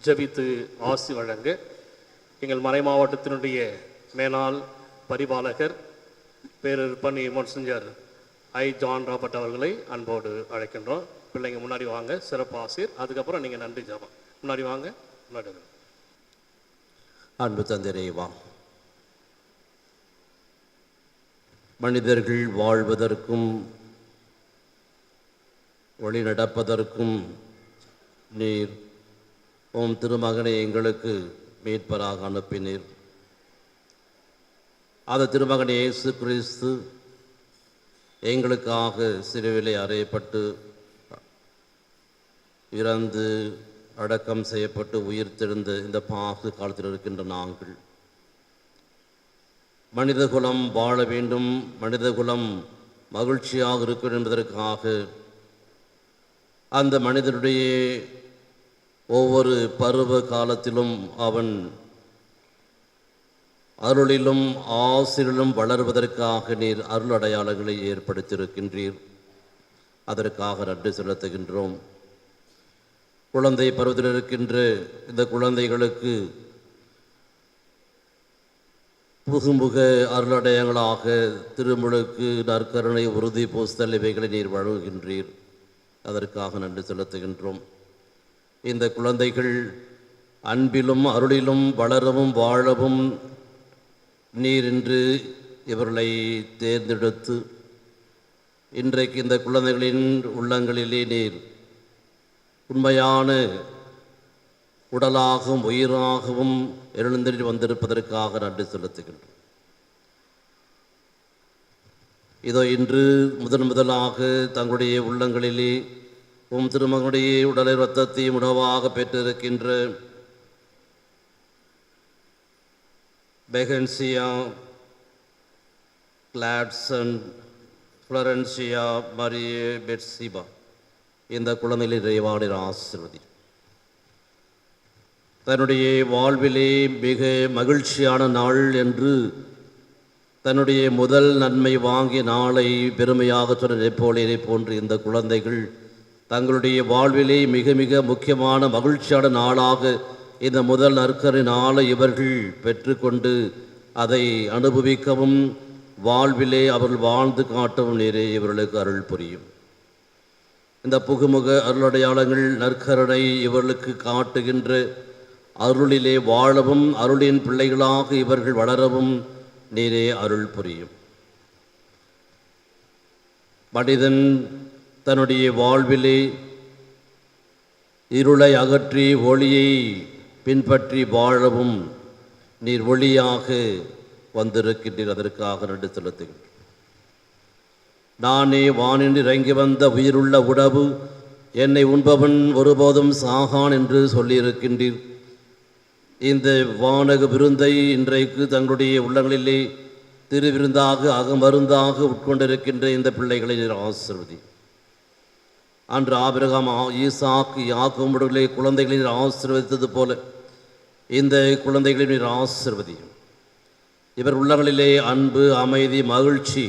ஜெபித்து ஆசி வழங்க எங்கள் மறை மாவட்டத்தினுடைய மேலாள் பரிபாலகர் பேரர் மொன்சிஞ்சர் ஐ ஜான் ராபர்ட் அவர்களை அன்போடு அழைக்கின்றோம். பிள்ளைங்க முன்னாடி வாங்க, சிறப்பு ஆசிரியர். அதுக்கப்புறம் நீங்கள் நன்றி ஜெபம். முன்னாடி வாங்க, முன்னாடி வாங்க. அன்பு தந்தையேவா, மனிதர்கள் வாழ்வதற்கும் வழி நடப்பதற்கும் நீர் உம் திருமகனை எங்களுக்கு மீட்பராக அனுப்பினீர். அந்த திருமகன் இயேசு கிறிஸ்து எங்களுக்காக சிலுவிலே அறையப்பட்டு இறந்து அடக்கம் செய்யப்பட்டு உயிர்த்தெழுந்த இந்த பாகு காலத்தில் இருக்கின்ற நாங்கள் மனிதகுலம் வாழ வேண்டும், மனிதகுலம் மகிழ்ச்சியாக இருக்கும் என்பதற்காக அந்த மனிதனுடைய ஒவ்வொரு பருவ காலத்திலும் அவன் அருளிலும் ஆசிரிலும் வளர்வதற்காக நீர் அருள் அடையாளங்களை ஏற்படுத்தியிருக்கின்றீர். அதற்காக நன்றி செலுத்துகின்றோம். குழந்தை பருவத்தில் இருக்கின்ற இந்த குழந்தைகளுக்கு புகுமுக அருளடையங்களாக திருமுழுக்கு, நற்கருணை, உறுதி பூசுதல் இவைகளை நீர் வழங்குகின்றீர். அதற்காக நன்றி செலுத்துகின்றோம். இந்த குழந்தைகள் அன்பிலும் அருளிலும் வளரவும் வாழவும் நீர் இன்று இவர்களை தேர்ந்தெடுத்து இன்றைக்கு இந்த குழந்தைகளின் உள்ளங்களிலே நீர் உண்மையான உடலாகவும் உயிராகவும் எழுந்தறி வந்திருப்பதற்காக நன்றி செலுத்துகின்றோம். இதோ இன்று முதலாக தங்களுடைய உள்ளங்களிலே திருமகனுடைய உடலை இரத்தத்தையும் உணவாக பெற்றிருக்கின்ற பெகன்சியா கிளாட்சன் ஃப்ளரன்சியா மரியே பெட்சிபா இந்த குழந்தைகளை இறைவானின் ஆசீர்வதி. தன்னுடைய வாழ்விலே மிக மகிழ்ச்சியான நாள் என்று தன்னுடைய முதல் நன்மை வாங்கிய நாளை பெருமையாக சொன்ன நெப்போலியனை போன்று இந்த குழந்தைகள் தங்களுடைய வாழ்விலே மிக மிக முக்கியமான மகிழ்ச்சியான நாளாக இந்த முதல் நற்கரை நாளை இவர்கள் பெற்றுக்கொண்டு அதை அனுபவிக்கவும் வாழ்விலே அவர்கள் வாழ்ந்து காட்டவும் நேரே இவர்களுக்கு அருள் புரியும். இந்த புகுமுக அருளடையாளங்கள் நற்கருணை இவர்களுக்கு காட்டுகின்ற அருளிலே வாழவும் அருளின் பிள்ளைகளாக இவர்கள் வளரவும் நீரே அருள் புரியும். மனிதன் தன்னுடைய வாழ்விலே இருளை அகற்றி ஒளியை பின்பற்றி வாழவும் நீர் ஒளியாக வந்திருக்கின்றீர். அதற்காக நன்றி செலுத்துகின்றேன். நானே வானின்று இறங்கி வந்த உயிருள்ள உணவு, என்னை உண்பவன் ஒருபோதும் சாகான் என்று சொல்லியிருக்கின்றீர். இந்த வானக விருந்தை இன்றைக்கு தங்களுடைய உள்ளங்களிலே திருவிருந்தாக அகமருந்தாக உட்கொண்டிருக்கின்ற இந்த பிள்ளைகளை ஆசீர்வதி. அன்று ஆபிரகாம், ஈசாக்கு, யாக்கோபுடைய குழந்தைகளை ஆசீர்வதித்தது போல இந்த குழந்தைகளை நீர் ஆசீர்வதியும். இவர் உள்ளங்களிலே அன்பு, அமைதி, மகிழ்ச்சி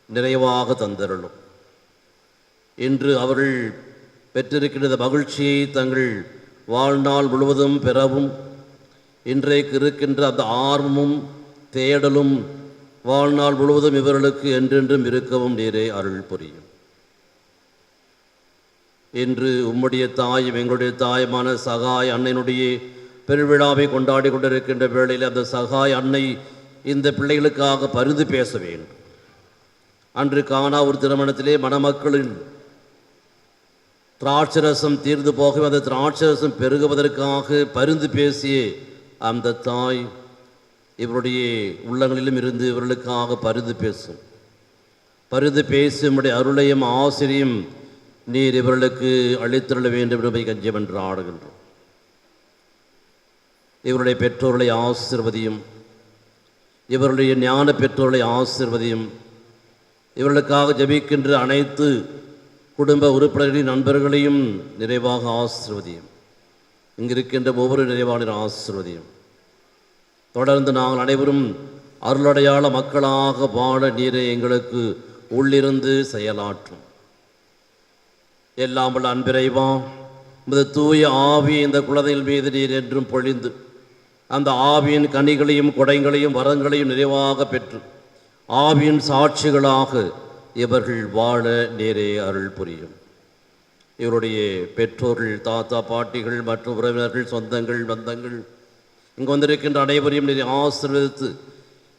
நிறைவாக தந்தருளும். இன்று அவர்கள் பெற்றிருக்கின்ற மகிழ்ச்சியை தங்கள் வாழ்நாள் முழுவதும் பெறவும் இன்றைக்கு இருக்கின்ற அந்த ஆர்வமும் தேடலும் வாழ்நாள் முழுவதும் இவர்களுக்கு என்றென்றும் இருக்கவும் நீரே அருள் புரியும். இன்று உம்முடைய தாயும் எங்களுடைய தாயுமான சகாய் அன்னையினுடைய பெருவிழாவை கொண்டாடி கொண்டிருக்கின்ற வேளையில் அந்த சகாய் அன்னை இந்த பிள்ளைகளுக்காக பரிந்து பேச வேண்டும். அன்று காணா ஒரு திருமணத்திலே மணமக்களின் திராட்சரசம் தீர்ந்து போகவே அந்த திராட்சரசம் பெருகுவதற்காக பரிந்து பேசிய அந்த தாய் இவருடைய உள்ளங்களிலும் இருந்து இவர்களுக்காக பரிந்து பேசும். பரிந்து பேசி உம்முடைய அருளையும் ஆசிரியம் நீர் இவர்களுக்கு அளித்தருள வேண்டும் என்று கஞ்சியம் என்று ஆடுகின்றோம். இவருடைய பெற்றோர்களை ஆசீர்வதியும், இவருடைய ஞான பெற்றோர்களை ஆசீர்வதியும், இவர்களுக்காக ஜபிக்கின்ற அனைத்து குடும்ப உறுப்பினர்களின் நண்பர்களையும் நிறைவாக ஆசீர்வதியும். இங்கிருக்கின்ற ஒவ்வொரு நிறைவான ஆசீர்வதியும். தொடர்ந்து நாங்கள் அனைவரும் அருளடையாள மக்களாக வாழ நீரை எங்களுக்கு உள்ளிருந்து செயலாற்றும். எல்லாம் வல்ல அன்பிறைவா, இந்த தூய ஆவி இந்த குழந்தைகள் மீது நீர் என்றும் பொழிந்து அந்த ஆவியின் கனிகளையும் கொடைகளையும் வரங்களையும் நிறைவாக பெற்று ஆவியின் சாட்சிகளாக இவர்கள் வாழ நேரே அருள் புரியும். இவருடைய பெற்றோர்கள், தாத்தா, பாட்டிகள் மற்றும் உறவினர்கள், சொந்தங்கள், பந்தங்கள் இங்கு வந்திருக்கின்ற அனைவரையும் நீர் ஆசீர்வதித்து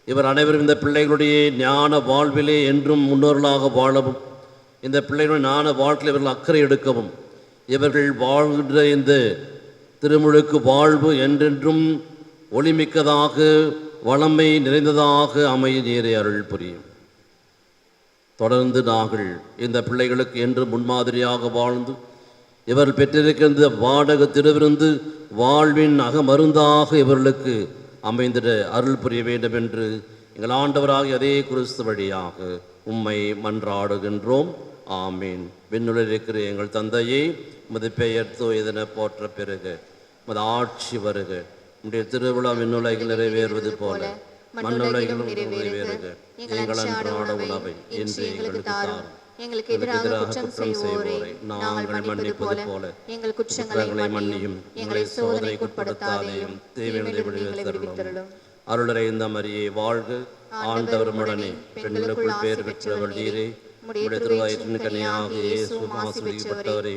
இவர் அனைவரும் இந்த பிள்ளைகளுடைய ஞான வாழ்விலே என்றும் முன்னோர்களாக வாழவும், இந்த பிள்ளைகளுடைய ஞான வாழ்க்கையில் இவர்கள் அக்கறை எடுக்கவும், இவர்கள் வாழ்கின்ற இந்த திருமுழுக்கு வாழ்வு என்றென்றும் ஒளிமிக்கதாக வளமை நிறைந்ததாக அமைய நீரே அருள் புரியும். தொடர்ந்து நாங்கள் இந்த பிள்ளைகளுக்கு என்று முன்மாதிரியாக வாழ்ந்து இவர்கள் பெற்றிருக்கின்ற வாடக திருவிருந்து வாழ்வின் அகமருந்தாக இவர்களுக்கு அமைந்திட அருள் புரிய வேண்டும் என்று எங்கள் ஆண்டவராகிய அதே கிறிஸ்து வழியாக உம்மை மன்றாடுகின்றோம். ஆமீன். விண்ணுலகில் இருக்கிற எங்கள் தந்தையே, உமது பெயர் தூயதென போற்ற பெறுக. உமது ஆட்சி வருக. உம்முடைய திருவிழா விண்ணுலகில் நிறைவேறுவது போல மண்ணுலகிலும் நிறைவேறுக. எங்கள் அன்றாட உணவை இன்று எங்களுக்கு தாரும். எங்களுக்கு எதிராக குற்றம் செய்வோரை நாங்கள் மன்னிப்பது போல எங்கள் குற்றங்களை மன்னியும். எங்களை சோதனைக்கு உட்படுத்தாதேயும் தீமைகளை விடுவித்தருளும். அருளறைந்த மரியே வாழ்க. ஆண்டவர் உடனே பெண்களுக்குள் பேர் பெற்றவள் நீரே. உம்முடைய திருவயிற்றின் கனியாக இயேசு ஆசீர்வதிக்கப்பட்டவரே.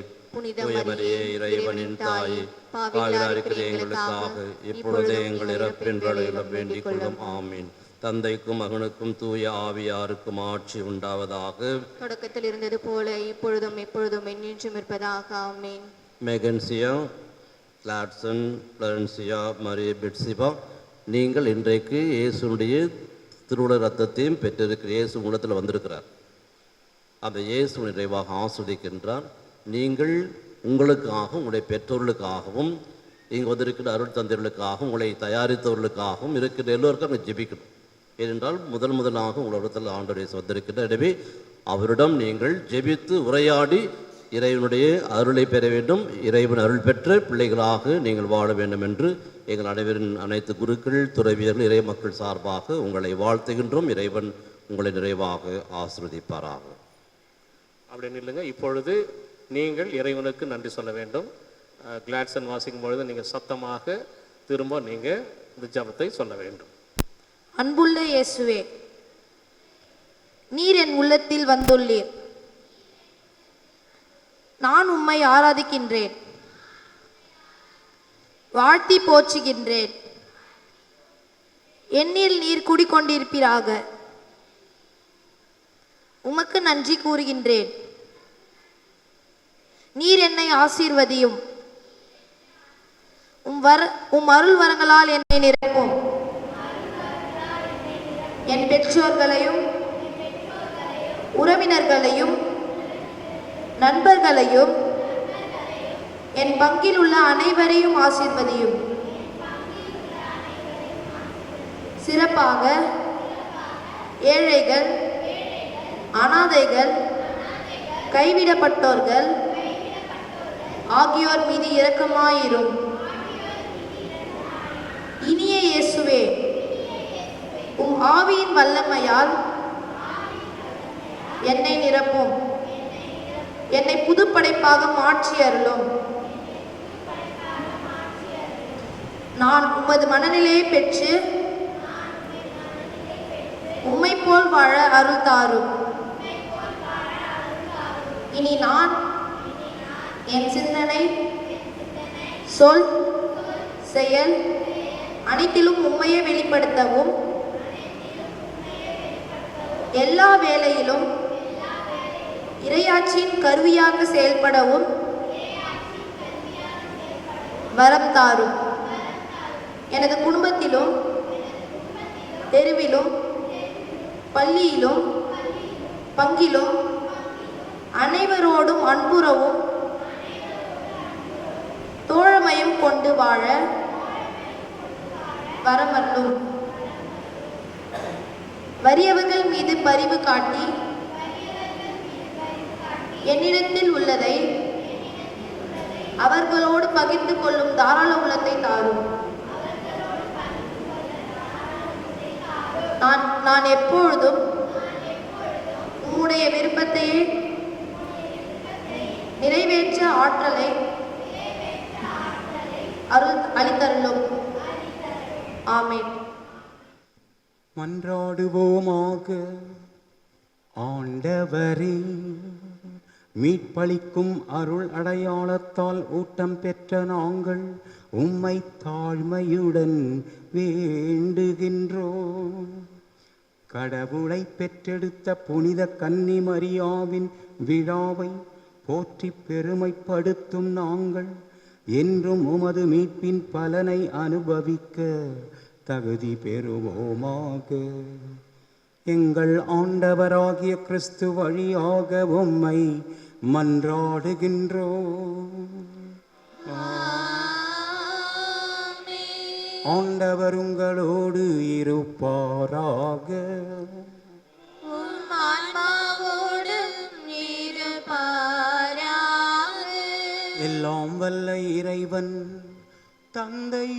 தூய மரியே, இறைவனின் தாயே, பாவிகளாய் இருக்கிற எங்களுக்காக இப்பொழுதே எங்கள் இறப்பின் வேளையிலும் வேண்டிக் கொள்ளும். ஆமீன். தந்தைக்கும் மகனுக்கும் தூய ஆவியாருக்கும் ஆட்சி உண்டாவதாக. தொடக்கத்தில் இருந்தது போல இப்பொழுதும் எப்பொழுதும் என்றென்றும் இருப்பதாக. ஆமீன். மெகன்சியா, கிளாட்சன், பிளரன்சியா, மரிய பெட்சிபா, நீங்கள் இன்றைக்கு இயேசுடைய திருவுட ரத்தத்தையும் பெற்றிருக்கிற இயேசு உள்ளத்தில் வந்திருக்கிறார். அந்த இயேசு நிறைவாக ஆஸ்வதிக்கின்றார். நீங்கள் உங்களுக்காகவும் உங்களுடைய பெற்றோர்களுக்காகவும் இங்கே வந்திருக்கிற அருள் தந்தைகளுக்காகவும் உங்களை தயாரித்தவர்களுக்காகவும் இருக்கிற எல்லோருக்கும் அங்கே ஜெபிக்கணும். ஏனென்றால் முதலாக உங்களிடத்தில் ஆண்டவர் வந்திருக்கின்ற. எனவே அவரிடம் நீங்கள் ஜெபித்து உரையாடி இறைவனுடைய அருளை பெற வேண்டும். இறைவன் அருள் பெற்ற பிள்ளைகளாக நீங்கள் வாழ வேண்டும் என்று எங்கள் அனைவரின் அனைத்து குருக்கள், துறவியர்கள், இறை மக்கள் சார்பாக உங்களை வாழ்த்துகின்றோம். இறைவன் உங்களை நிறைவாக ஆசீர்வதிப்பாராக. அப்படின்னு இல்லைங்க. இப்பொழுது நீங்கள் இறைவனுக்கு நன்றி சொல்ல வேண்டும். கிளாட்சன் வாசிக்கும் பொழுது நீங்கள் சத்தமாக திரும்ப நீங்கள் இந்த ஜபத்தை சொல்ல வேண்டும். அன்புள்ள இயேசுவே, நீர் என் உள்ளத்தில் வந்துள்ளீர். நான் உம்மை ஆராதிக்கின்றேன், வாழ்த்தி போற்றுகின்றேன். என்னில் நீர் குடிக்கொண்டிருப்பீராக. உமக்கு நன்றி கூறுகின்றேன். நீர் என்னை ஆசீர்வதியும். உம் அருள் வரங்களால் என்னை நிரப்பும். என் பெற்றோர்களையும் உறவினர்களையும் நண்பர்களையும் என் பங்கில் உள்ள அனைவரையும் ஆசீர்வதியும். சிறப்பாக ஏழைகள், அனாதைகள், கைவிடப்பட்டோர்கள் ஆகியோர் மீது இரக்கமாயிரும். இனிய இயேசுவே, உம் ஆவியின் வல்லமையால் என்னை நிரப்பும். என்னை புதுப்படைப்பாக மாற்றி அருளும். நான் உமது மனநிலையை பெற்று உம்மை போல் வாழ அருள் தாரும். இனி நான் என் சிந்தனை, சொல், செயல் அனைத்திலும் உம்மையை வெளிப்படுத்தவும், எல்லா வேளையிலும் இறையாட்சியின் கருவியாக செயல்படவும் வரம் தாரும். எனது குடும்பத்திலும், தெருவிலும், பள்ளியிலும், பங்கிலும் அனைவரோடும் அன்புறவும் தோழமையும் கொண்டு வாழ வரமல்லும். வறியவர்கள் மீது பரிவு காட்டி என்னிடத்தில் உள்ளதை அவர்களோடு பகிர்ந்து கொள்ளும் தாராள உள்ளத்தை தாரும். நான் எப்பொழுதும் உம்முடைய விருப்பத்தையே நிறைவேற்ற ஆற்றலை அருள் அளித்தருளும். ஆமென். மன்றாடுவோமாக. ஆண்டவரே, மீட்பளிக்கும் அருள் அடையாளத்தால் ஊட்டம் பெற்ற நாங்கள் உம்மை தாழ்மையுடன் வேண்டுகின்றோம். கடவுளை பெற்றெடுத்த புனித கன்னி மரியாவின் விழாவை போற்றி பெருமைப்படுத்தும் நாங்கள் என்றும் உமது மீட்பின் பலனை அனுபவிக்க தகுதி பெறுவோமாக. எங்கள் ஆண்டவராகிய கிறிஸ்து வழியாக உம்மை மன்றாடுகின்றோம். ஆண்டவர் உங்களோடு இருப்பாராக. உம் ஆன்மாவோடும் இருப்பாராக. எல்லாம் வல்ல இறைவன் தந்தை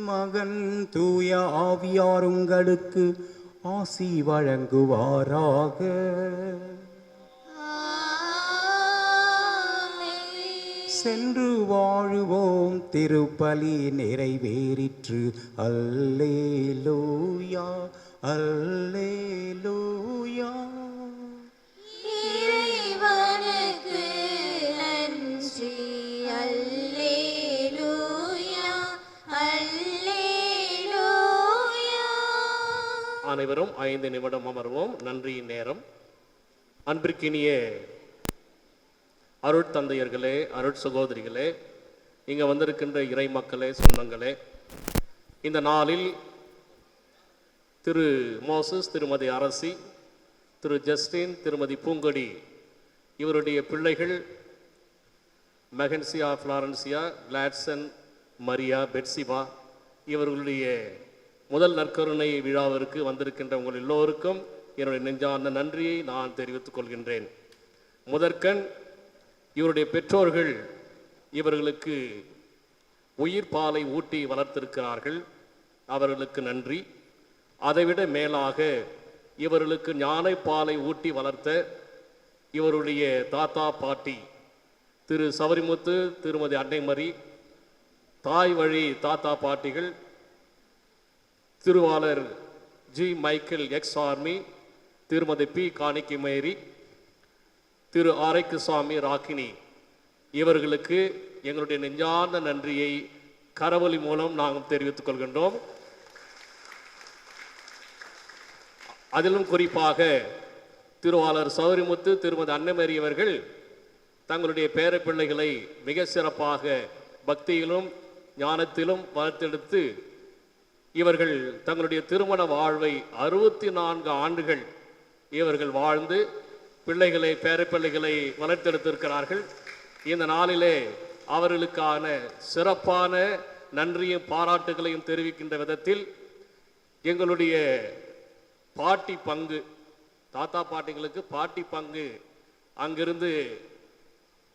மகன் தூய ஆவியார் உங்களுக்கு ஆசி வழங்குவாராக. சென்று வாழுவோம், திருப்பலி நிறைவேறிற்று. அல்லேலூயா அல்லேலூயா. இறைவனுக்கு நன்றி. அல்லேலூயா அல்லேலூயா. அனைவரும் 5 நிமிடம் அமர்வோம். நன்றியின் நேரம். அன்பிற்கினிய அருட்தந்தையர்களே, அருட்சகோதரிகளே, இங்கே வந்திருக்கின்ற இறை மக்களே, சொந்தங்களே, இந்த நாளில் திரு மோசஸ், திருமதி அரசி, திரு ஜஸ்டின், திருமதி பூங்கொடி இவருடைய பிள்ளைகள் மெகன்சியா, ஃப்ளாரன்சியா, கிளாட்சன், மரியா, பெட்சிபா இவர்களுடைய முதல் நற்கருணை விழாவிற்கு வந்திருக்கின்ற உங்கள் எல்லோருக்கும் என்னுடைய நெஞ்சார்ந்த நன்றியை நான் தெரிவித்துக் கொள்கின்றேன். முதற்கண் இவருடைய பெற்றோர்கள் இவர்களுக்கு உயிர் பாலை ஊட்டி வளர்த்திருக்கிறார்கள், அவர்களுக்கு நன்றி. அதைவிட மேலாக இவர்களுக்கு ஞானப்பாலை ஊட்டி வளர்த்த இவருடைய தாத்தா பாட்டி திரு சவரிமுத்து, திருமதி அன்னைமரி, தாய் வழி தாத்தா பாட்டிகள் திருவாளர் ஜி மைக்கேல் எக்ஸ் ஆர்மி, திருமதி பி காணிக்கை மேரி, திரு ஆரைக்குசாமி ராக்கினி இவர்களுக்கு எங்களுடைய நெஞ்சார்ந்த நன்றியை கரவொலி மூலம் நாங்கள் தெரிவித்துக் கொள்கின்றோம். அதிலும் குறிப்பாக திருவாளர் சௌரிமுத்து, திருமதி அன்னமேரி அவர்கள் தங்களுடைய பேர பிள்ளைகளை மிக சிறப்பாக பக்தியிலும் ஞானத்திலும் வளர்த்தெடுத்து இவர்கள் தங்களுடைய திருமண வாழ்வை 64 ஆண்டுகள் இவர்கள் வாழ்ந்து பிள்ளைகளை, பேரப்பிள்ளைகளை வளர்த்தெடுத்திருக்கிறார்கள். இந்த நாளிலே அவர்களுக்கான சிறப்பான நன்றியும் பாராட்டுகளையும் தெரிவிக்கின்ற விதத்தில் எங்களுடைய பாட்டி பங்கு, தாத்தா பாட்டிகளுக்கு பாட்டி பங்கு அங்கிருந்து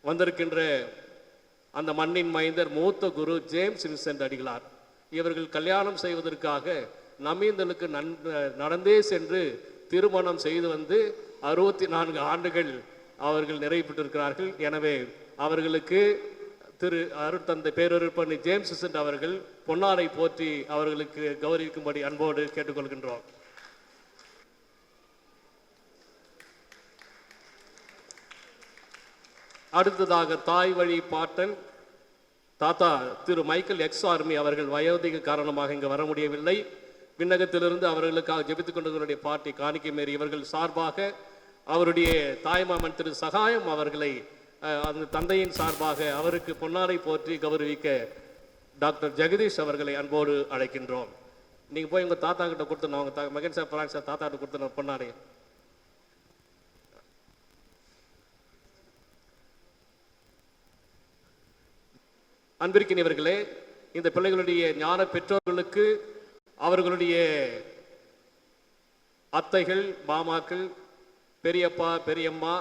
வந்திருக்கின்ற அந்த மண்ணின் மைந்தர் மூத்த குரு ஜேம்ஸ் வின்சென்ட் அடிகளார் இவர்கள் கல்யாணம் செய்வதற்காக நமீந்தலுக்கு நடந்தே சென்று திருமணம் செய்து வந்து 64 ஆண்டுகள் அவர்கள் நிறைவு பெற்றிருக்கிறார்கள். எனவே அவர்களுக்கு திரு அருட்தந்தை பேரருட்பணி ஜேம்ஸ் வின்சென்ட் அவர்கள் பொன்னாடை போற்றி அவர்களுக்கு கௌரவிக்கும்படி அன்போடு கேட்டுக்கொள்கின்றோம். அடுத்ததாக தாய் வழி பாட்டன் தாத்தா திரு மைக்கேல் எக்ஸ் ஆர்மி அவர்கள் வயோதிக காரணமாக இங்கு வர முடியவில்லை. விண்ணகத்திலிருந்து அவர்களுக்காக ஜெபித்துக் கொண்டவர்களுடைய பாட்டி காணிக்கை மேரி இவர்கள் சார்பாக அவருடைய தாய்மாமன் திரு சகாயம் அவர்களை அந்த தந்தையின் சார்பாக அவருக்கு பொன்னாடை போற்றி கௌரவிக்க டாக்டர் ஜெகதீஷ் அவர்களை அன்போடு அழைக்கின்றோம். நீங்கள் போய் உங்கள் தாத்தா கிட்ட கொடுத்துருந்தோம், அவங்க மகன் சார் பிரான்ஸ் சார் தாத்தா கிட்ட கொடுத்துருந்த பொன்னாடை. அன்பிற்கினியவர்களே, இந்த பிள்ளைகளுடைய ஞான பெற்றோர்களுக்கு அவர்களுடைய அத்தைகள், மாமாக்கள், பெரியப்பா, பெரியம்மா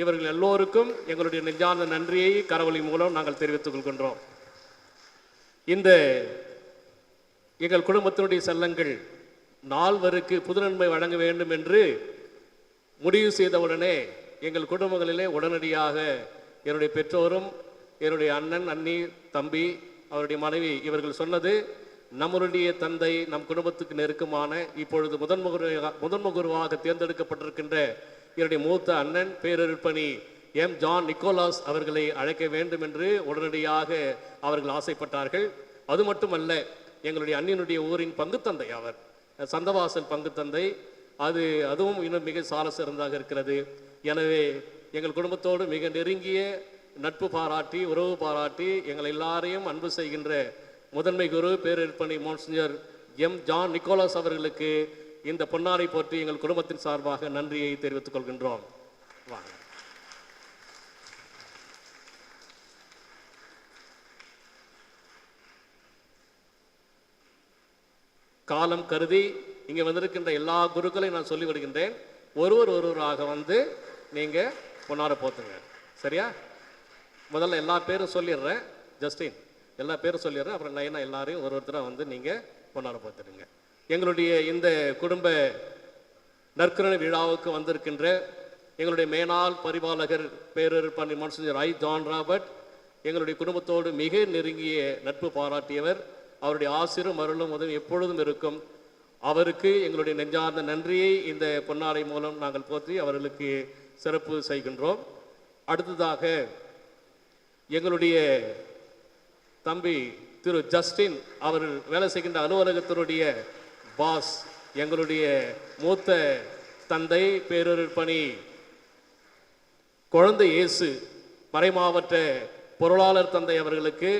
இவர்கள் எல்லோருக்கும் எங்களுடைய நெஞ்சார்ந்த நன்றியை கரவொலி மூலம் நாங்கள் தெரிவித்துக் கொள்கின்றோம். இந்த எங்கள் குடும்பத்தினுடைய செல்லங்கள் 4 புதுநன்மை வழங்க வேண்டும் என்று முடிவு செய்தவுடனே எங்கள் குடும்பங்களிலே உடனடியாக என்னுடைய பெற்றோரும், என்னுடைய அண்ணன், அண்ணி, தம்பி, அவருடைய மனைவி இவர்கள் சொன்னது, நம்மளுடைய தந்தை நம் குடும்பத்துக்கு நெருக்கமான இப்பொழுது முதன்முகுருவாக தேர்ந்தெடுக்கப்பட்டிருக்கின்ற என்னுடைய மூத்த அண்ணன் பேரருட்பணி எம் ஜான் நிக்கோலாஸ் அவர்களை அழைக்க வேண்டும் என்று உடனடியாக அவர்கள் ஆசைப்பட்டார்கள். அது மட்டுமல்ல, எங்களுடைய அண்ணினுடைய ஊரின் பங்குத்தந்தை அவர், சந்தவாசல் பங்குத்தந்தை, அதுவும் இன்னும் மிக சால சிறந்தாக இருக்கிறது. எனவே எங்கள் குடும்பத்தோடு மிக நெருங்கிய நட்பு பாராட்டி, உறவு பாராட்டி எங்கள் எல்லாரையும் அன்பு செய்கின்ற முதன்மை குரு பேரருட்பணி மோன்சிஞர் எம் ஜான் நிக்கோலாஸ் அவர்களுக்கு இந்த பொன்னாடை போற்றி எங்கள் குடும்பத்தின் சார்பாக நன்றியை தெரிவித்துக் கொள்கின்றோம். காலம் கருதி இங்கே வந்திருக்கின்ற எல்லா குருக்களையும் நான் சொல்லி வருகின்றேன். ஒருவராக வந்து நீங்கள் பொன்னார போத்துங்க. சரியா? முதல்ல எல்லா பேரும் சொல்லிடுறேன். ஜஸ்டின் எல்லா பேரும் சொல்லிடுறேன். அப்புறம் நைனா எல்லாரையும் ஒருத்தராக வந்து நீங்கள் பொன்னார போத்துடுங்க. எங்களுடைய இந்த குடும்ப நற்கருணை விழாவுக்கு வந்திருக்கின்ற எங்களுடைய மேனாள் பரிபாலகர் பேரறிஞர் மான்சிஞர் ஐ. ஜான் ராபர்ட் எங்களுடைய குடும்பத்தோடு மிக நெருங்கிய நட்பு பாராட்டியவர். அவருடைய ஆசிரும் அருளும் உதவி எப்பொழுதும் இருக்கும். அவருக்கு எங்களுடைய நெஞ்சார்ந்த நன்றியை இந்த பொன்னாடை மூலம் நாங்கள் போற்றி அவர்களுக்கு சிறப்பு செய்கின்றோம். அடுத்ததாக எங்களுடைய தம்பி திரு ஜஸ்டின் அவர் வேலை செய்கின்ற அலுவலகத்தினுடைய பாஸ், எங்களுடைய மூத்த தந்தை பேரறிஞர் பணி குழந்தை இயேசு மறைமாவட்ட பொருளாளர் தந்தை அவர்களுக்கு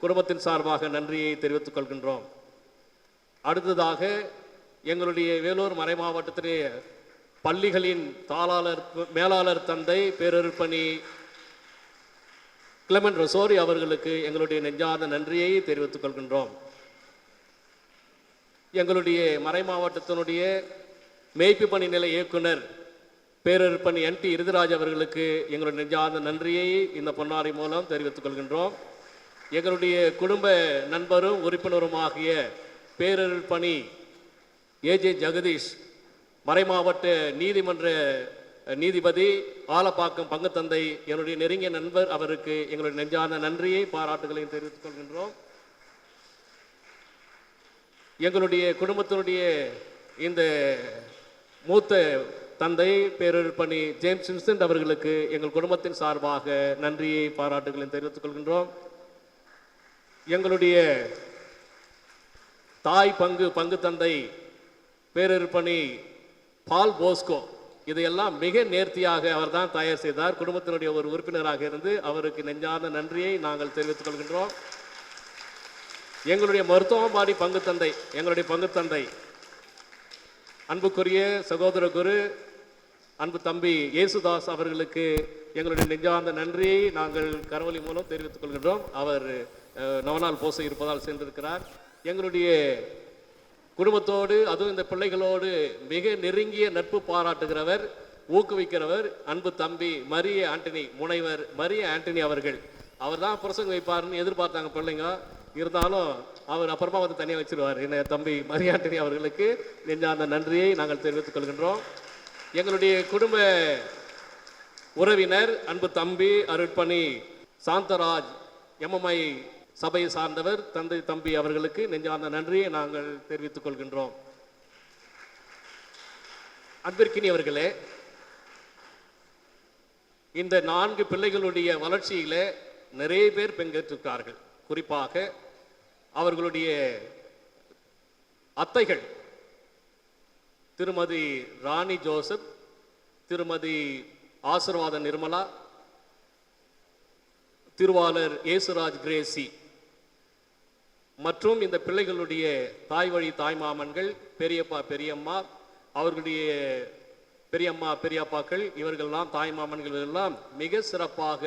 குடும்பத்தின் சார்பாக நன்றியை தெரிவித்துக் கொள்கின்றோம். அடுத்ததாக எங்களுடைய வேலூர் மறை மாவட்டத்திலே பள்ளிகளின் மேலாளர் தந்தை பேரறிஞர் பணி கிளமன் ரொசோரி அவர்களுக்கு எங்களுடைய நெஞ்சார்ந்த நன்றியை தெரிவித்துக் கொள்கின்றோம். எங்களுடைய மறை மாவட்டத்தினுடைய மேய்ப்பு பணி நிலை இயக்குனர் பேரறிஞர் பணி NT இருதிராஜ் அவர்களுக்கு எங்களுடைய நெஞ்சார்ந்த நன்றியை இந்த பொன்னாடை மூலம் தெரிவித்துக் கொள்கின்றோம். எங்களுடைய குடும்ப நண்பரும் உறுப்பினருமாகிய பேரறிஞர் பணி AJ ஜெகதீஷ் மறைமாவட்ட நீதிமன்ற நீதிபதி ஆலப்பாக்கம் பங்குத்தந்தை என்னுடைய நெருங்கிய நண்பர், அவருக்கு எங்களுடைய நெஞ்சார்ந்த நன்றியை பாராட்டுகளையும் தெரிவித்துக் கொள்கின்றோம். எங்களுடைய குடும்பத்தினுடைய இந்த மூத்த தந்தை பேரறிஞர் பணி ஜேம்ஸ் வின்சென்ட் அவர்களுக்கு எங்கள் குடும்பத்தின் சார்பாக நன்றியை பாராட்டுகளையும் தெரிவித்துக் கொள்கின்றோம். எங்களுடைய தாய் பங்கு தந்தை பேரறிஞர் பணி பால் போஸ்கோ இதையெல்லாம் மிக நேர்த்தியாக அவர் தான் தயார் செய்தார். குடும்பத்தினுடைய ஒரு உறுப்பினராக இருந்து அவருக்கு நெஞ்சார்ந்த நன்றியை நாங்கள் தெரிவித்துக் கொள்கின்றோம். எங்களுடைய மருத்துவம்பாடி எங்களுடைய பங்கு தந்தை அன்புக்குரிய சகோதர குரு அன்பு தம்பி இயேசுதாஸ் அவர்களுக்கு எங்களுடைய நெஞ்சார்ந்த நன்றியை நாங்கள் கரவொலி மூலம் தெரிவித்துக் கொள்கின்றோம். அவர் நவநாள் பூசை இருப்பதால் சென்றிருக்கிறார். எங்களுடைய குடும்பத்தோடு அதுவும் இந்த பிள்ளைகளோடு மிக நெருங்கிய நட்பு பாராட்டுகிறவர், ஊக்குவிக்கிறவர் அன்பு தம்பி முனைவர் மரிய ஆண்டனி அவர்கள். அவர் தான் பிரசங்கம் வைப்பார்னு எதிர்பார்த்தாங்க பிள்ளைங்க. இருந்தாலும் அவர் அப்புறமா வந்து தனியாக வச்சிருவார். என்ன தம்பி மரிய ஆண்டனி அவர்களுக்கு நெஞ்சார்ந்த நன்றியை நாங்கள் தெரிவித்துக் கொள்கின்றோம். எங்களுடைய குடும்ப உறவினர் அன்பு தம்பி அருட்பணி சாந்தராஜ் MMI சபையை சார்ந்தவர் தம்பி அவர்களுக்கு நெஞ்சார்ந்த நன்றியை நாங்கள் தெரிவித்துக் கொள்கின்றோம். அன்பிற்கினியவர்களே, இந்த 4 பிள்ளைகளுடைய வளர்ச்சியில நிறைய பேர் பங்கேற்றிருக்கிறார்கள். குறிப்பாக அவர்களுடைய அத்தைகள் திருமதி ராணி ஜோசப், திருமதி ஆசீர்வாத நிர்மலா, திருவாளர் இயேசுராஜ் கிரேசி மற்றும் இந்த பிள்ளைகளுடைய தாய் வழி தாய்மாமன்கள் பெரியப்பா பெரியம்மா, அவர்களுடைய பெரியம்மா பெரியப்பாக்கள், இவர்களெல்லாம் தாய்மாமன்கள் எல்லாம் மிக சிறப்பாக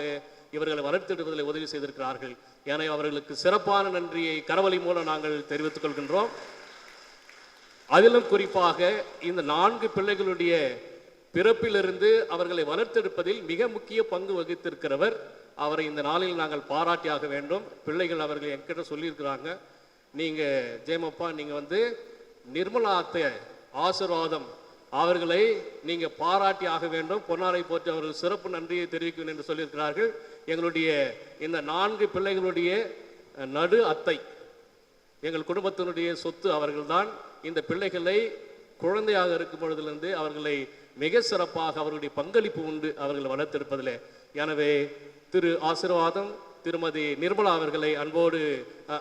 இவர்களை வளர்த்தெடுப்பதில் உதவி செய்திருக்கிறார்கள். எனவே அவர்களுக்கு சிறப்பான நன்றியை கரவொலி மூலம் நாங்கள் தெரிவித்துக் கொள்கின்றோம். அதிலும் குறிப்பாக இந்த 4 பிள்ளைகளுடைய பிறப்பிலிருந்து அவர்களை வளர்த்தெடுப்பதில் மிக முக்கிய பங்கு வகித்திருக்கிறவர். அவரை இந்த நாளில் நாங்கள் பாராட்டியாக வேண்டும். பிள்ளைகள் அவர்கள் என்கிட்ட சொல்லியிருக்கிறாங்க, நீங்கள் ஜெயமப்பா நீங்கள் வந்து நிர்மலா அத்தை ஆசீர்வாதம் அவர்களை நீங்கள் பாராட்டி ஆக வேண்டும், பொன்னாரை போற்றி அவர்கள் சிறப்பு நன்றியை தெரிவிக்கும் என்று சொல்லியிருக்கிறார்கள். எங்களுடைய இந்த 4 பிள்ளைகளுடைய நடு அத்தை, எங்கள் குடும்பத்தினுடைய சொத்து அவர்கள்தான். இந்த பிள்ளைகளை குழந்தையாக இருக்கும் பொழுதிலிருந்து அவர்களை மிக சிறப்பாக அவர்களுடைய பங்களிப்பு உண்டு அவர்களை வளர்த்தெடுப்பதில். எனவே திரு ஆசீர்வாதம் திருமதி நிர்மலா அவர்களை அன்போடு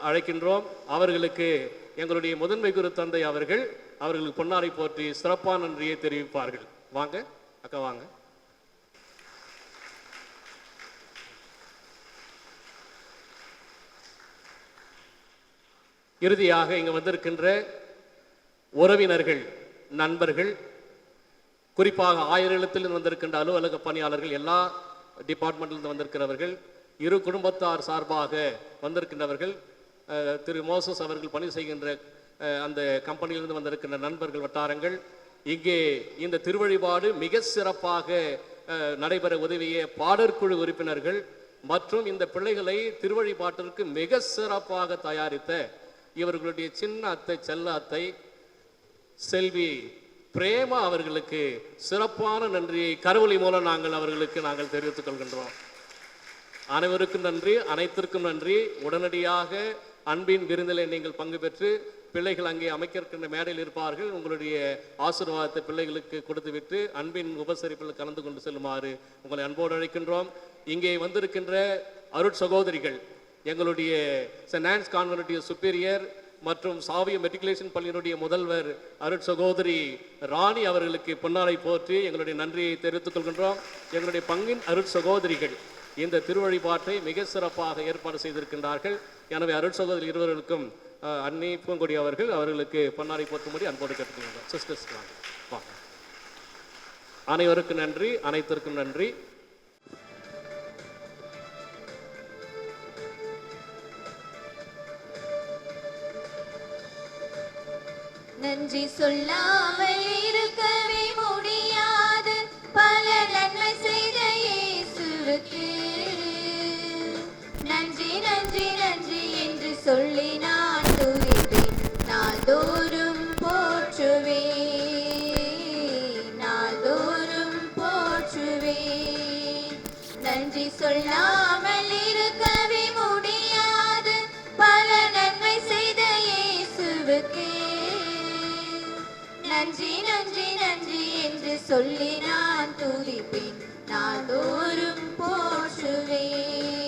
அழைக்கின்றோம். அவர்களுக்கு எங்களுடைய முதன்மை குரு தந்தை அவர்களுக்கு பொன்னாரை போற்றி சிறப்பான நன்றியை தெரிவிப்பார்கள். வாங்க அக்கா வாங்க. இறுதியாக இங்கு வந்திருக்கின்ற உறவினர்கள், நண்பர்கள், குறிப்பாக 1000 எழுத்திலிருந்து வந்திருக்கின்ற அலுவலக பணியாளர்கள், எல்லா டிபார்ட்மெண்ட்டிலிருந்து வந்திருக்கிறவர்கள், இரு குடும்பத்தார் சார்பாக வந்திருக்கின்றவர்கள், திரு மோசஸ் அவர்கள் பணி செய்கின்ற அந்த கம்பெனியிலிருந்து வந்திருக்கின்ற நண்பர்கள் வட்டாரங்கள், இங்கே இந்த திருவழிபாடு மிக சிறப்பாக நடைபெற உதவிய பாடற்குழு உறுப்பினர்கள் மற்றும் இந்த பிள்ளைகளை திருவழிபாட்டிற்கு மிக சிறப்பாக தயாரித்த இவர்களுடைய சின்ன அத்தை, செல்ல அத்தை செல்வி பிரேமா அவர்களுக்கு சிறப்பான நன்றியை கரவொலி மூலம் நாங்கள் தெரிவித்துக் கொள்கின்றோம். அனைவருக்கும் நன்றி, அனைத்திற்கும் நன்றி. உடனடியாக அன்பின் விருந்தில் நீங்கள் பங்கு பெற்று பிள்ளைகள் அங்கே அமைக்கின்ற மேடையில் இருப்பார்கள். உங்களுடைய ஆசீர்வாதத்தை பிள்ளைகளுக்கு கொடுத்துவிட்டு அன்பின் உபசரிப்பில் கலந்து கொண்டு செல்லுமாறு உங்களை அன்போடு அழைக்கின்றோம். இங்கே வந்திருக்கின்ற அருட் சகோதரிகள், எங்களுடைய சென்ட் ஆன்ஸ் கான்வென்ட் சுப்பீரியர் மற்றும் சாவிய மெட்ரிகுலேஷன் பள்ளியினுடைய முதல்வர் அருட் சகோதரி ராணி அவர்களுக்கு பொன்னாடை போற்றி எங்களுடைய நன்றியை தெரிவித்துக் கொள்கின்றோம். எங்களுடைய பங்கின் அருட் சகோதரிகள் இந்த திருவழிபாட்டை மிக சிறப்பாக ஏற்பாடு செய்திருக்கின்றார்கள். எனவே அருட் சகோதரி இருவர்களுக்கும் அன்னி பூங்கொடி அவர்களுக்கு பொன்னாடை போற்றும்படி அன்போடு கேட்டுக்கொள்கின்றோம். சிஸ்டர்ஸ் அனைவருக்கும் நன்றி, அனைத்திற்கும் நன்றி. நன்றி சொல்லாமல் இருக்கவே முடியாது பல நன்மை செய்த இயேசுவுக்கு நன்றி நன்றி நன்றி என்று சொல்லி நான் துதிப்பேன், நாள்தோறும் போற்றுவேன், நாள்தோறும் போற்றுவேன். நன்றி சொல்லாமல் இருக்கவே முடியாது பல நன்மை செய்த இயேசுவுக்கு நன்றி நன்றி நன்றி என்று சொல்லி நான் துதிப்பேன், நாள்தோறும் போற்றுவேன்.